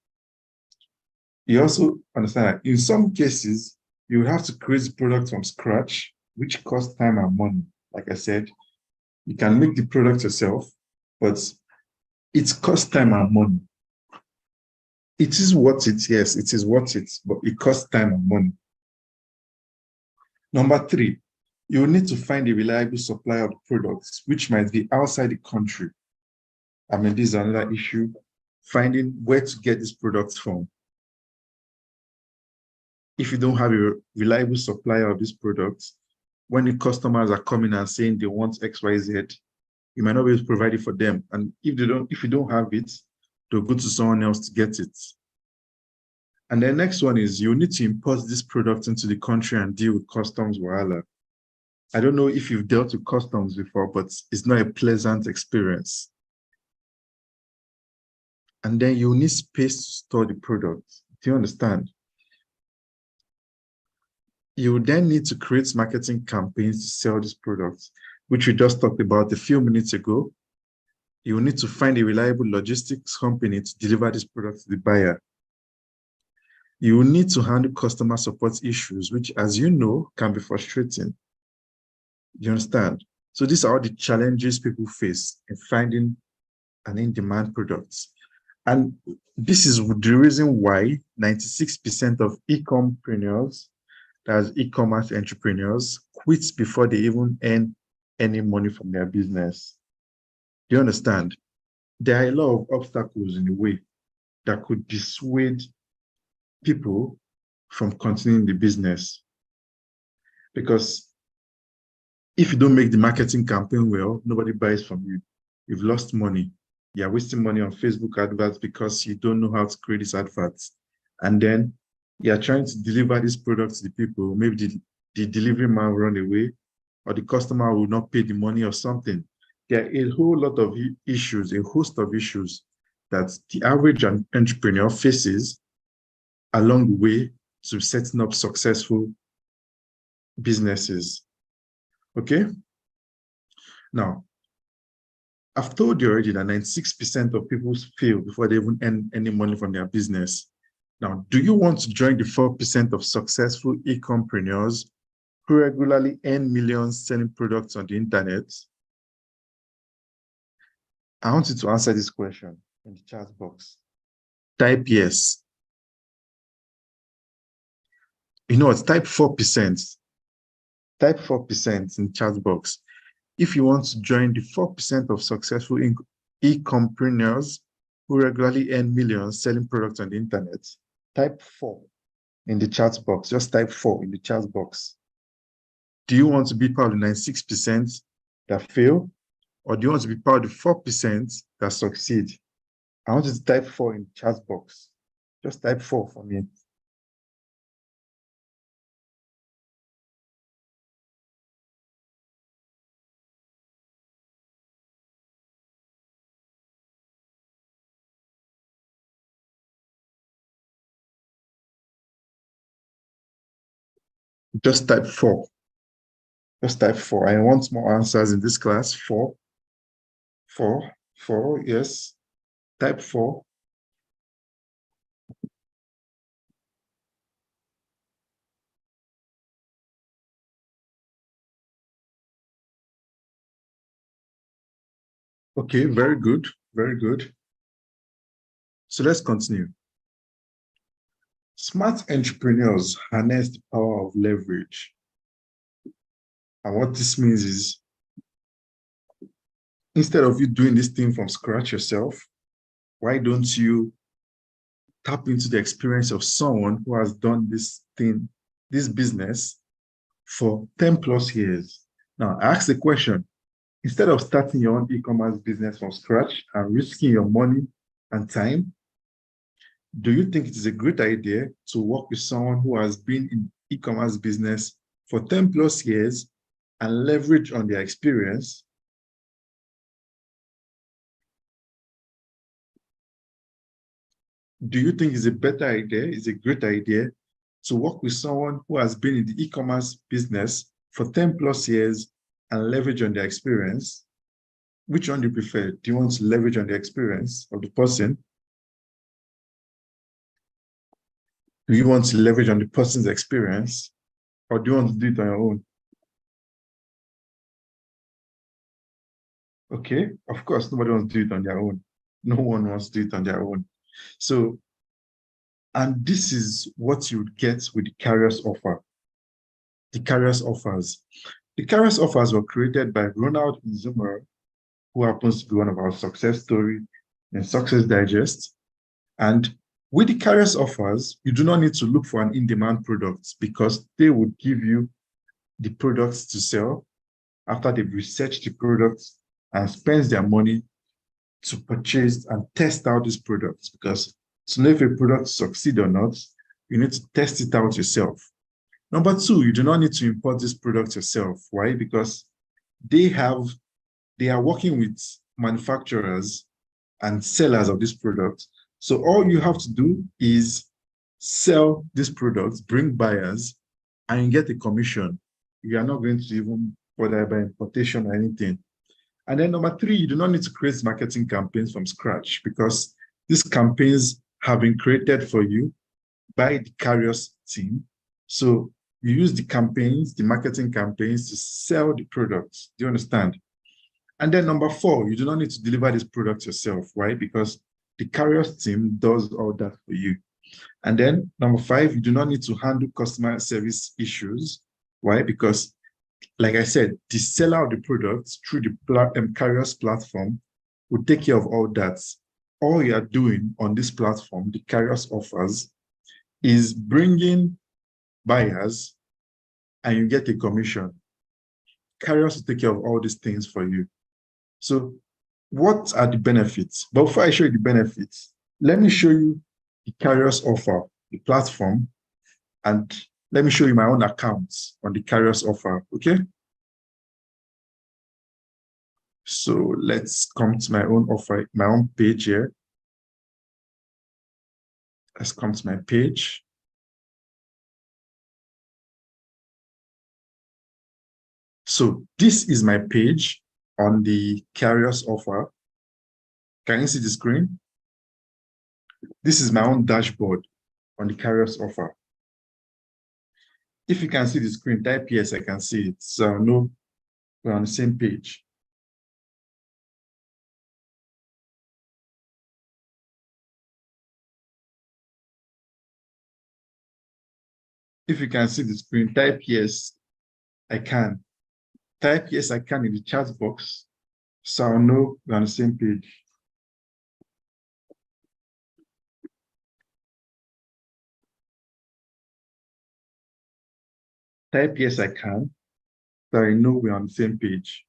You also understand that in some cases, you have to create the product from scratch, which costs time and money. Like I said, you can make the product yourself, but it costs time and money. It is worth it, yes, it is worth it, but it costs time and money. Number three, you will need to find a reliable supplier of products, which might be outside the country. I mean, this is another issue, finding where to get these products from. If you don't have a reliable supplier of these products, when the customers are coming and saying they want XYZ, you might not be able to provide it for them. And if you don't have it, they'll go to someone else to get it. And the next one is you need to import this product into the country and deal with customs wahala. I don't know if you've dealt with customs before, but it's not a pleasant experience. And then you need space to store the product. Do you understand? You then need to create marketing campaigns to sell these products, which we just talked about a few minutes ago. You will need to find a reliable logistics company to deliver this product to the buyer. You will need to handle customer support issues, which, as you know, can be frustrating. You understand? So these are all the challenges people face in finding an in-demand product. And this is the reason why 96% of e-compreneurs, that's e-commerce entrepreneurs, quit before they even earn any money from their business. Do you understand? There are a lot of obstacles in the way that could dissuade people from continuing the business. Because if you don't make the marketing campaign well, nobody buys from you. You've lost money. You're wasting money on Facebook adverts because you don't know how to create these adverts. And then you're trying to deliver this product to the people. Maybe the delivery man will run away, or the customer will not pay the money or something. There are a whole lot of issues, a host of issues that the average entrepreneur faces along the way to setting up successful businesses. Okay? Now, I've told you already that 96% of people fail before they even earn any money from their business. Now, do you want to join the 4% of successful e-compreneurs who regularly earn millions selling products on the internet? I want you to answer this question in the chat box. Type yes. You know what? Type 4%. Type 4% in chat box. If you want to join the 4% of successful e-compreneurs who regularly earn millions selling products on the internet, type 4 in the chat box. Just type 4 in the chat box. Do you want to be part of the 96% that fail? Or do you want to be part of the 4% that succeed? I want you to type 4 in the chat box. Just type 4 for me. Just type 4. Just type 4. I want more answers in this class. 4. 4. Yes. Type 4. Okay, very good. Very good. So let's continue. Smart entrepreneurs harness the power of leverage. And what this means is, instead of you doing this thing from scratch yourself, why don't you tap into the experience of someone who has done this thing, this business, for 10 plus years? Now, I ask the question, instead of starting your own e-commerce business from scratch and risking your money and time, do you think it is a great idea to work with someone who has been in e-commerce business for 10 plus years and leverage on their experience? Do you think it's a better idea, it's a great idea to work with someone who has been in the e-commerce business for 10 plus years and leverage on their experience? Which one do you prefer? Do you want to leverage on the experience of the person? Do you want to leverage on the person's experience, or do you want to do it on your own? Okay, of course, nobody wants to do it on their own. No one wants to do it on their own. So, and this is what you would get with the Carrier's offer. The Carrier's offers. The Carrier's offers were created by Ronald Nzumer, who happens to be one of our success stories in Success Digest. And with the Carrier's offers, you do not need to look for an in-demand product because they would give you the products to sell after they've researched the products and spends their money to purchase and test out these products. Because to know if a product succeeds or not, you need to test it out yourself. Number two, you do not need to import this product yourself. Why? Because they are working with manufacturers and sellers of this product. So all you have to do is sell these products, bring buyers, and you get a commission. You are not going to even bother by importation or anything. And then number three, you do not need to create marketing campaigns from scratch because these campaigns have been created for you by the Carrios team. So you use the campaigns, the marketing campaigns to sell the products. Do you understand? And then number four, you do not need to deliver this product yourself, right? Because the Carrios team does all that for you. And then number five, you do not need to handle customer service issues. Why? Because, like I said, the seller of the product through the Carriers platform will take care of all that. All you are doing on this platform, the Carriers offers, is bringing buyers and you get a commission. Carriers will take care of all these things for you. So what are the benefits? But before I show you the benefits, let me show you the Carriers offer, the platform, and let me show you my own accounts on the Carriers offer, okay? So let's come to my own offer, my own page here. Let's come to my page. So this is my page on the Carriers offer. Can you see the screen? This is my own dashboard on the Carriers offer. If you can see the screen, type yes, I can see it. So no, we're on the same page. If you can see the screen, type yes, I can. Type yes, I can in the chat box. So I'll know we're on the same page. Type yes, I can. So I know we're on the same page.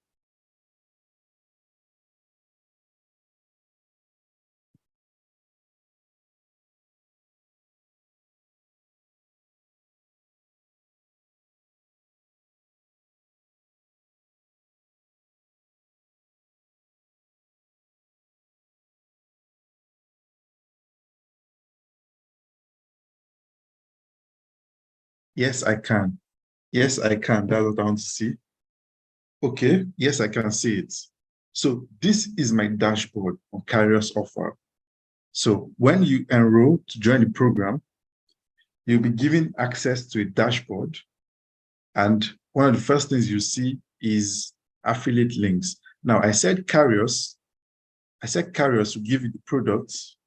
Yes, I can. Yes, I can. That's what I want to see. Okay, yes, I can see it. So this is my dashboard on Carriers offer. So when you enroll to join the program, you'll be given access to a dashboard. And one of the first things you see is affiliate links. Now, I said Carriers will give you the products.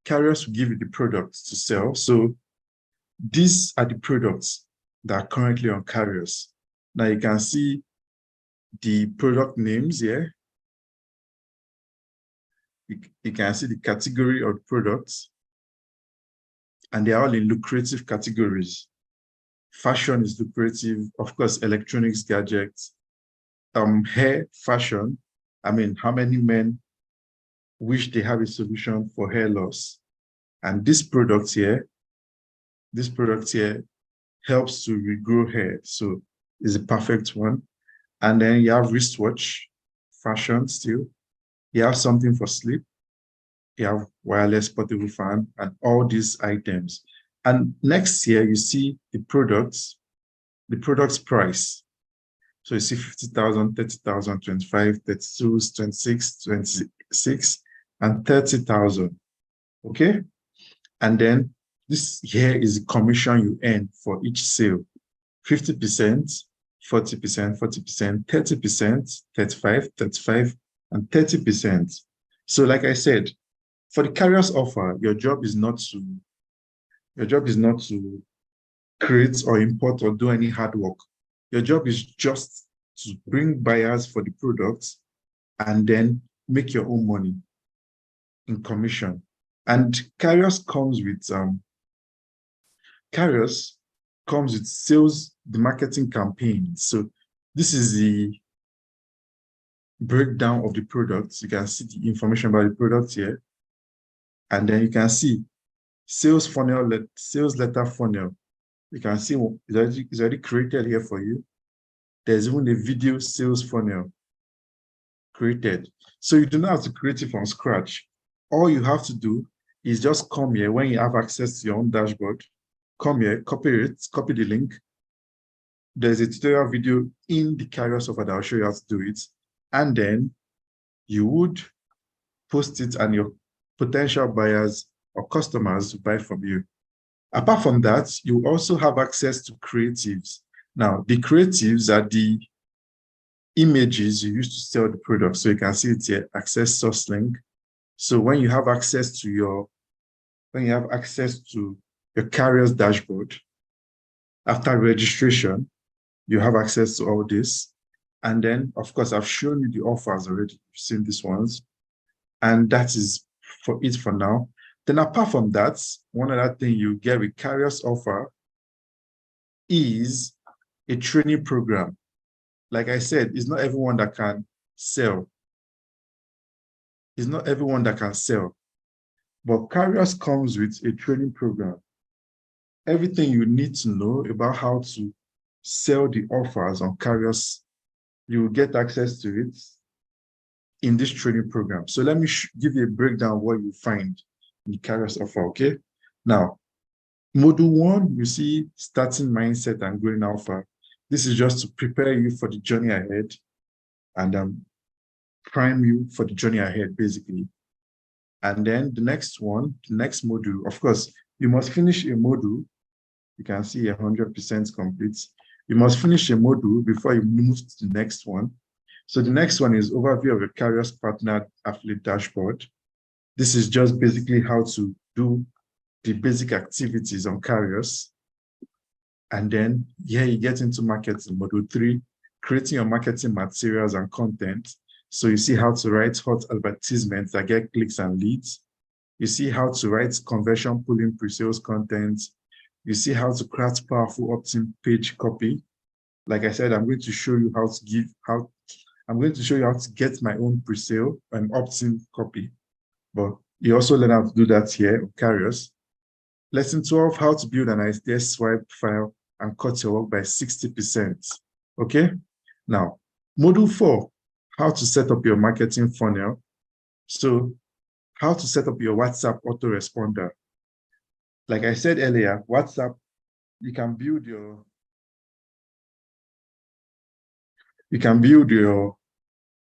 Carriers will give you the products to sell. So these are the products that are currently on Carriers. Now you can see the product names here. You can see the category of products, and they're all in lucrative categories. Fashion is lucrative, of course, electronics, gadgets, hair, fashion. I mean, how many men wish they have a solution for hair loss? And this product here helps to regrow hair. So it's a perfect one. And then you have wristwatch, fashion still. You have something for sleep. You have wireless portable fan and all these items. And next here, you see the product's price. So you see 50,000, 30,000, 25, 32, 26, 26, and 30,000. Okay. And then this here is the commission you earn for each sale. 50%, 40%, 40%, 30%, 35, 35, and 30%. So like I said, for the Carriers offer, your job is not to create or import or do any hard work. Your job is just to bring buyers for the products and then make your own money in commission. And Carriers comes with sales, the marketing campaign. So this is the breakdown of the products. You can see the information about the product here. And then you can see sales funnel, sales letter funnel. You can see it's already created here for you. There's even a video sales funnel created. So you do not have to create it from scratch. All you have to do is just come here when you have access to your own dashboard. come here, copy the link. There's a tutorial video in the Carrier software that will show you how to do it. And then you would post it and your potential buyers or customers will buy from you. Apart from that, you also have access to creatives. Now, the creatives are the images you use to sell the product. So you can see it here, access source link. So when you have access to your carrier's dashboard, after registration, you have access to all this. And then, of course, I've shown you the offers already. You've seen these ones. And that is for it for now. Then apart from that, one other thing you get with Carrier's offer is a training program. Like I said, it's not everyone that can sell. It's not everyone that can sell. But Carriers comes with a training program. Everything you need to know about how to sell the offers on Carriers, you will get access to it in this training program. So let me give you a breakdown of what you find in the Carriers offer, okay? Now, module 1, you see starting mindset and growing alpha. This is just to prepare you for the journey ahead and prime you for the journey ahead, basically. And then the next one, the next module, of course, you must finish a module. You can see 100% complete. You must finish a module before you move to the next one. So the next one is overview of a Carrier's partner affiliate dashboard. This is just basically how to do the basic activities on Carriers. And then here you get into marketing, module 3, creating your marketing materials and content. So you see how to write hot advertisements that get clicks and leads. You see how to write conversion pulling pre-sales content. You see how to craft powerful opt-in page copy. Like I said, I'm going to show you how to get my own pre-sale and opt-in copy. But you also learn how to do that here on Carriers. Lesson 12, how to build an ISDS swipe file and cut your work by 60%. Okay? Now, module 4, how to set up your marketing funnel. So, how to set up your WhatsApp autoresponder. Like I said earlier, WhatsApp, you can build your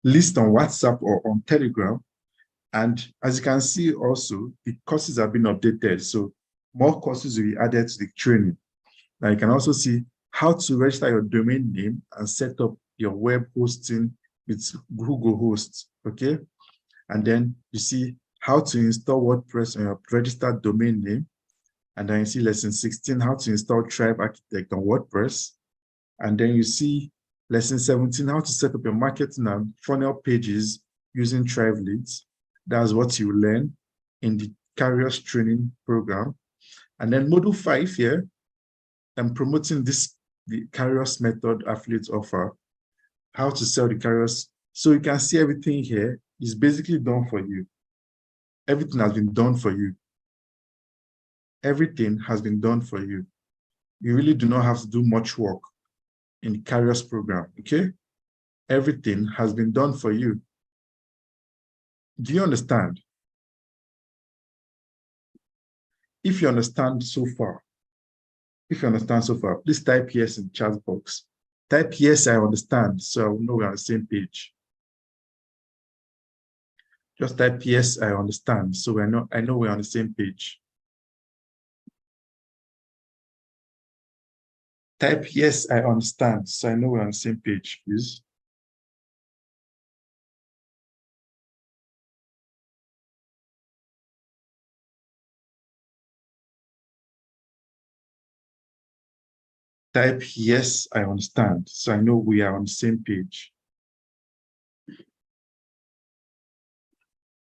list on WhatsApp or on Telegram. And as you can see also, the courses have been updated. So more courses will be added to the training. Now you can also see how to register your domain name and set up your web hosting with Google Hosts, okay? And then you see how to install WordPress on your registered domain name. And then you see lesson 16, how to install Tribe Architect on WordPress. And then you see lesson 17, how to set up your marketing and funnel pages using Tribe Leads. That's what you learn in the Carriers training program. And then module 5 here, I'm promoting the Carriers method affiliate offer, how to sell the Carriers. So you can see everything here is basically done for you. Everything has been done for you. Everything has been done for you. You really do not have to do much work in the Carriers program, okay? Everything has been done for you. Do you understand? If you understand so far, please type yes in the chat box. Type yes, I understand, so I will know we're on the same page. Just type yes, I understand, so I know we're on the same page. Type yes, I understand, so I know we're on the same page, please. Type yes, I understand, so I know we are on the same page.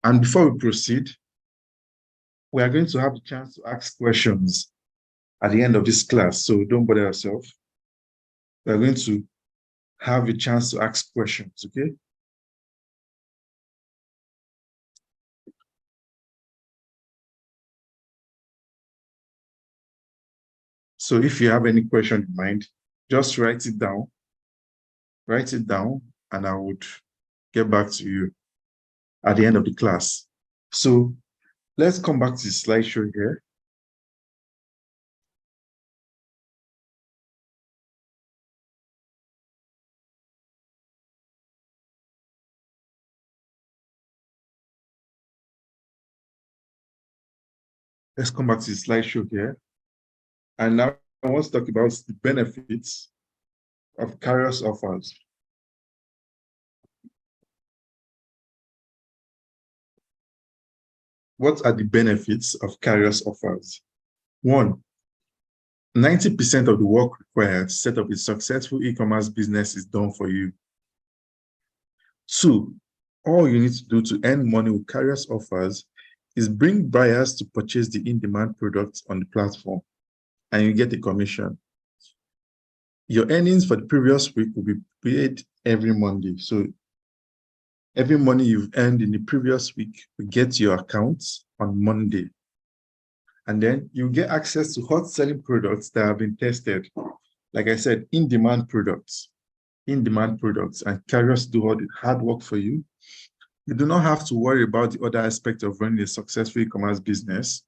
And before we proceed, we are going to have a chance to ask questions at the end of this class, so don't bother yourself. We are going to have a chance to ask questions, okay? So if you have any question in mind, just write it down. Write it down, and I would get back to you at the end of the class. So let's come back to the slideshow here. Let's come back to the slideshow here. And now I want to talk about the benefits of Kairos offers. What are the benefits of Kairos offers? 1, 90% of the work required to set up a successful e-commerce business is done for you. 2, all you need to do to earn money with Kairos offers is bring buyers to purchase the in-demand products on the platform, and you get a commission. Your earnings for the previous week will be paid every Monday. So every money you've earned in the previous week will get to your account on Monday. And then you get access to hot selling products that have been tested. Like I said, in-demand products, and Kairos do all the hard work for you. You do not have to worry about the other aspect of running a successful e-commerce business.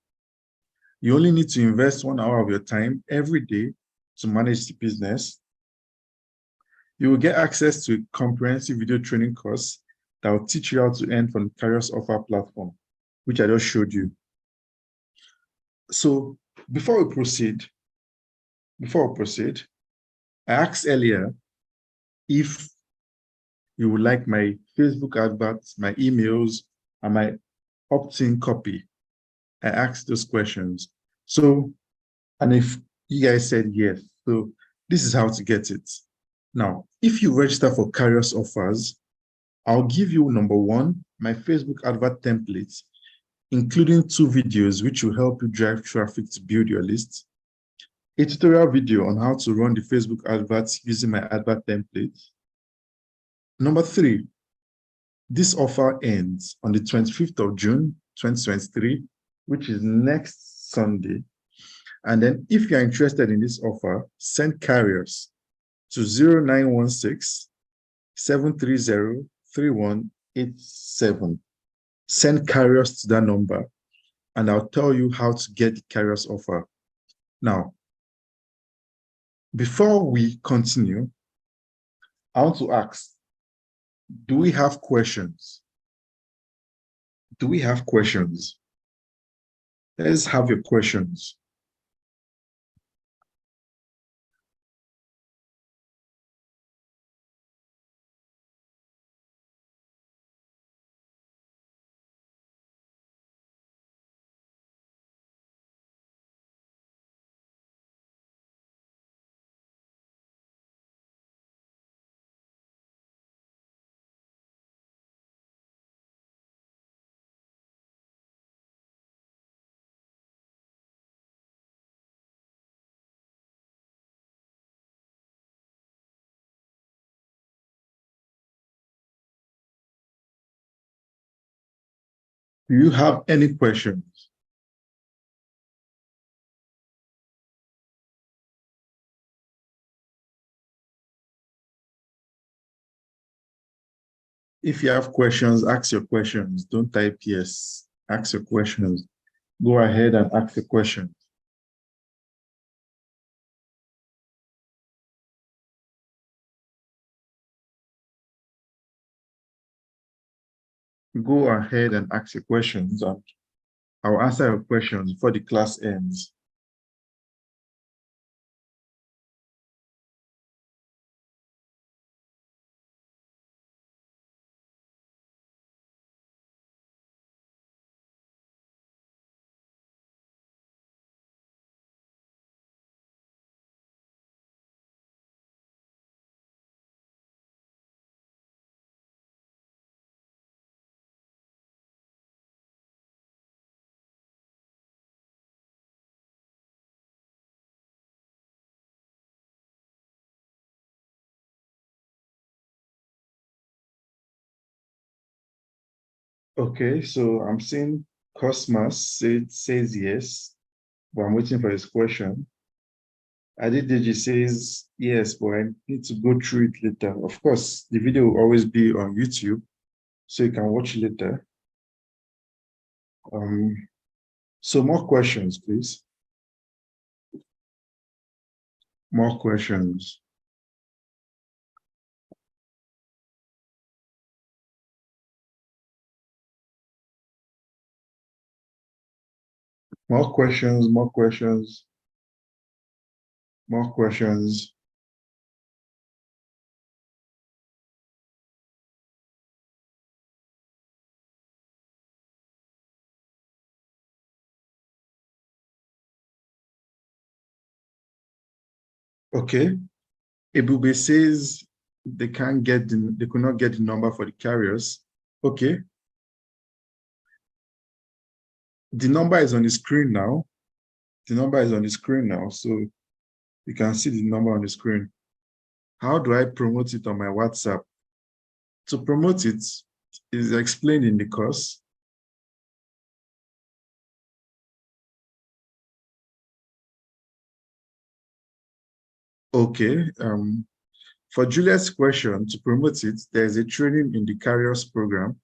You only need to invest 1 hour of your time every day to manage the business. You will get access to a comprehensive video training course that will teach you how to earn from the Kairos offer platform, which I just showed you. So before we proceed, I asked earlier if you would like my Facebook adverts, my emails, and my opt-in copy. I asked those questions. So, and if you guys said yes, so this is how to get it. Now, if you register for Kairos offers, I'll give you, number 1, my Facebook advert templates, including 2 videos which will help you drive traffic to build your list, a tutorial video on how to run the Facebook adverts using my advert templates. Number 3, this offer ends on the 25th of June, 2023, which is next Sunday. And then if you're interested in this offer, send carriers to 0916 730 3187. Send carriers to that number, and I'll tell you how to get the carriers offer. Now, before we continue, I want to ask, do we have questions? Do we have questions? Let's have your questions. Do you have any questions? If you have questions, ask your questions. Don't type yes. Ask your questions. Go ahead and ask the question. Go ahead and ask your questions, and I'll answer your questions before the class ends. Okay, so I'm seeing Cosmos says yes, but I'm waiting for his question. Adedeji says yes, but I need to go through it later. Of course, the video will always be on YouTube, so you can watch later. So more questions, please. More questions. More questions, more questions, more questions. Okay. Ebube says they could not get the number for the carriers. Okay. The number is on the screen now. The number is on the screen now. So you can see the number on the screen. How do I promote it on my WhatsApp? To promote it is explained in the course. Okay. For Juliet's question, to promote it, there's a training in the carriers program.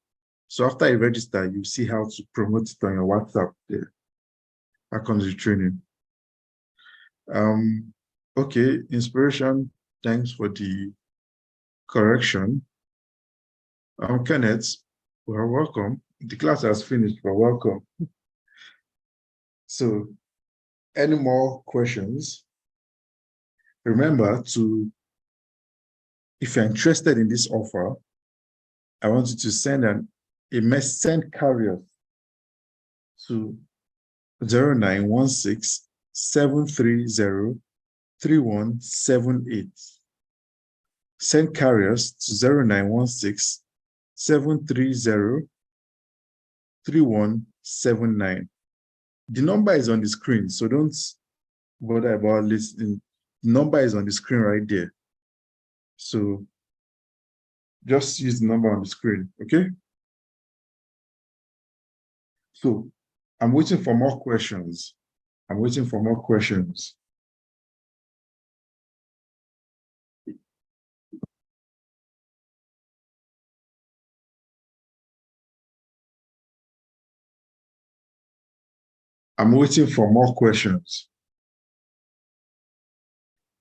So after you register, you see how to promote it on your WhatsApp there. That comes with training. Okay, inspiration, thanks for the correction. Kenneth, well, welcome. The class has finished, but welcome. So, any more questions? Remember to, if you're interested in this offer, I want you to send send carrier to 0916-730-3178. Send carriers to 0916-730-3179. The number is on the screen, so don't bother about listening. The number is on the screen right there. So just use the number on the screen, okay? So I'm waiting for more questions. I'm waiting for more questions. I'm waiting for more questions.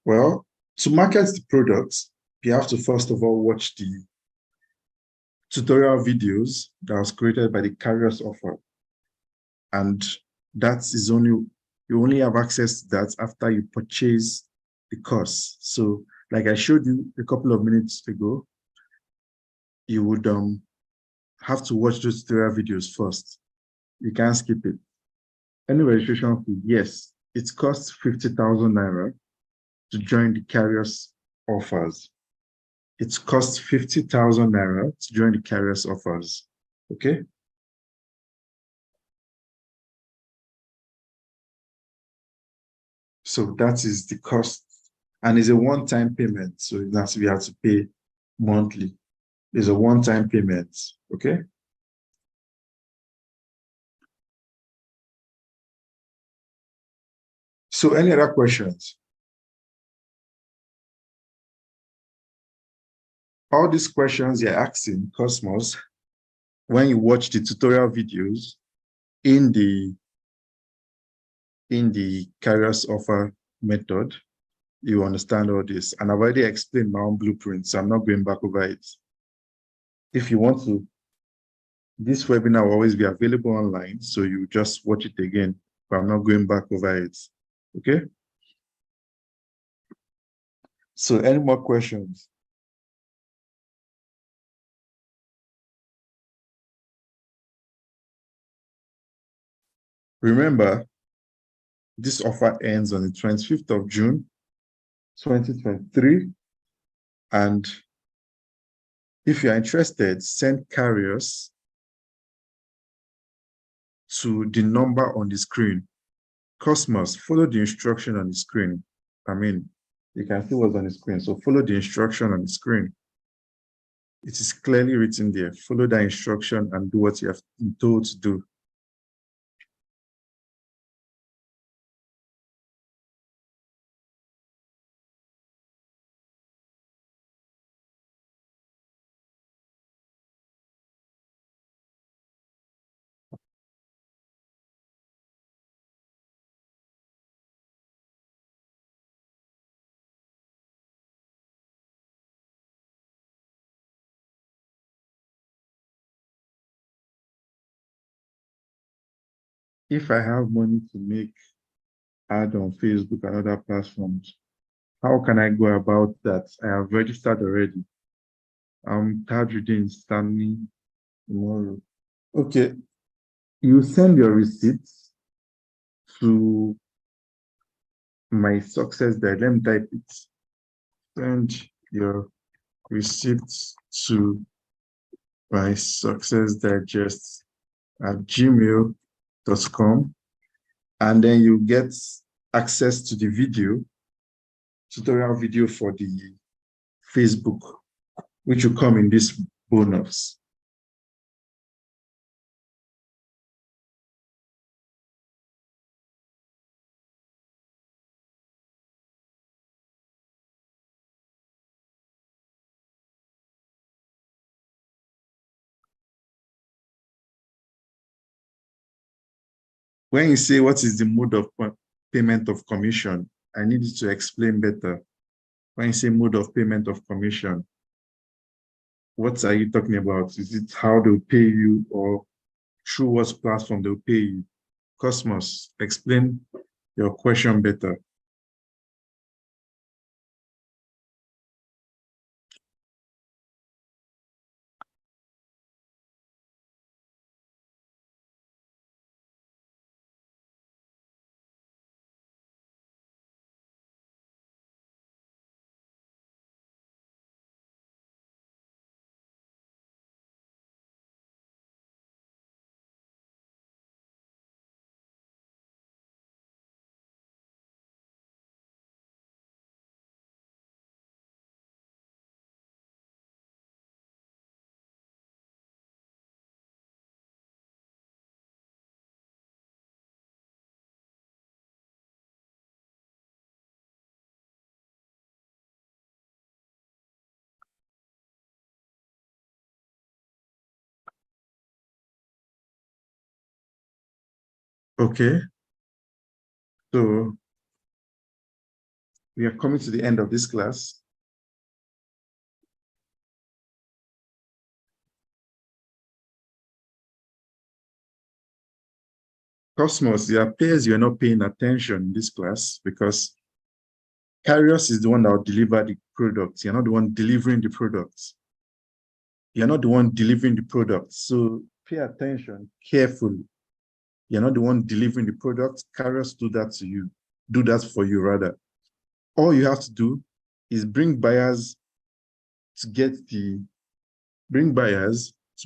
Well, to market the products, you have to first of all watch the tutorial videos that was created by the carriers offer. And that is you only have access to that after you purchase the course. So like I showed you a couple of minutes ago, you would have to watch those tutorial videos first. You can't skip it. Any registration fee, yes, it costs 50,000 naira to join the carriers offers. It costs 50,000 naira to join the carriers offers. Okay. So that is the cost, and it's a one-time payment. So that's we have to pay monthly. It's a one-time payment. Okay. So any other questions? All these questions you're asking, Cosmos, when you watch the tutorial videos in the carriers offer method, you understand all this. And I've already explained my own blueprint, so I'm not going back over it. If you want to, this webinar will always be available online, so you just watch it again, but I'm not going back over it. Okay? So any more questions? Remember, this offer ends on the 25th of June, 2023. And if you're interested, send carriers to the number on the screen. Cosmos, follow the instruction on the screen. I mean, you can see what's on the screen. So follow the instruction on the screen. It is clearly written there. Follow that instruction and do what you have been told to do. if I have money to make ad on Facebook and other platforms, how can I go about that? I have registered already. Tajudeen Stanley tomorrow. Okay, you send your receipts to my success there. Let me type it. Send your receipts to my success digest at gmail.com, and then you get access to the video, tutorial video for the Facebook, which will come in this bonus. When you say what is the mode of payment of commission, I need you to explain better. When you say mode of payment of commission, what are you talking about? Is it how they'll pay you or through what platform they'll pay you? Cosmos, explain your question better. Okay, so we are coming to the end of this class. Cosmos, it appears you're not paying attention in this class because Kairos is the one that will deliver the product. You're not the one delivering the product. You're not the one delivering the product. So pay attention carefully. You're not the one delivering the product. Kairos do that to you. Do that for you, rather. All you have to do is bring buyers to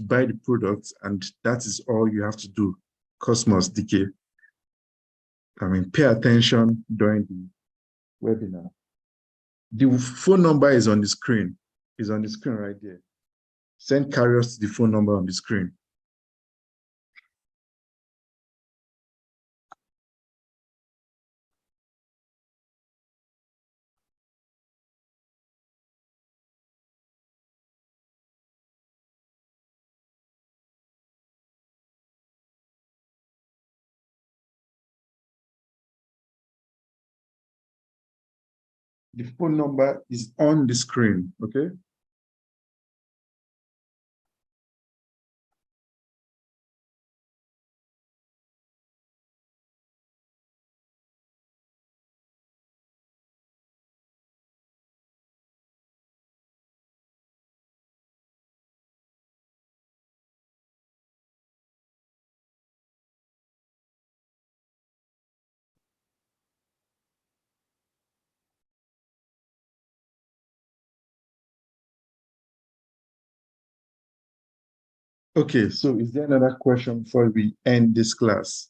buy the product, and that is all you have to do. Cosmos DK. Pay attention during the webinar. The phone number is on the screen. It's on the screen right there. Send carriers to the phone number on the screen. The phone number is on the screen, okay? Okay, so is there another question before we end this class?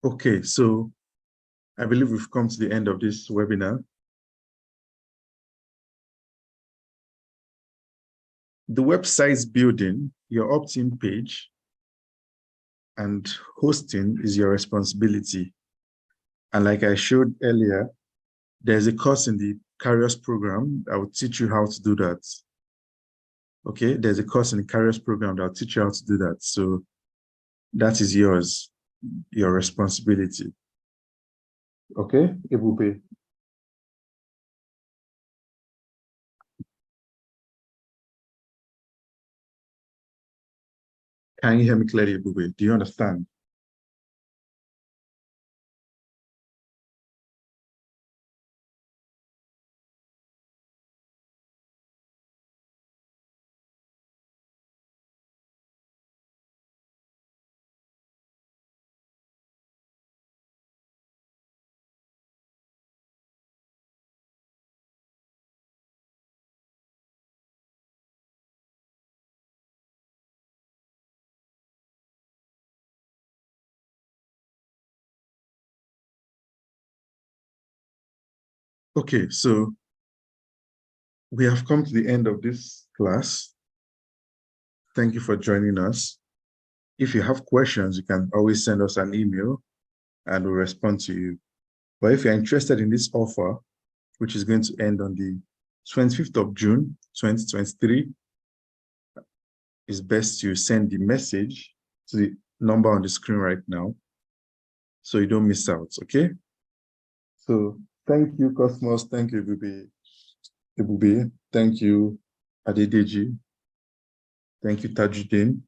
Okay, so I believe we've come to the end of this webinar. The website's building, your opt-in page, and hosting is your responsibility. And like I showed earlier, there's a course in the Carriers program that will teach you how to do that. Okay, there's a course in the Carriers program that will teach you how to do that. So that is yours, your responsibility. Okay, Ebube. Can you hear me clearly, Ebube? Do you understand? Okay, so we have come to the end of this class. Thank you for joining us. If you have questions, you can always send us an email and we'll respond to you. But if you're interested in this offer, which is going to end on the 25th of June, 2023, it's best to send the message to the number on the screen right now so you don't miss out, okay? So thank you, Cosmos. Thank you, Ebube. Thank you, Adedeji. Thank you, Tajuddin.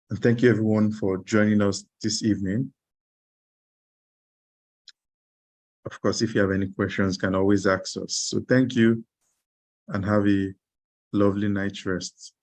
And thank you, everyone, for joining us this evening. Of course, if you have any questions, you can always ask us. So thank you and have a lovely night's rest.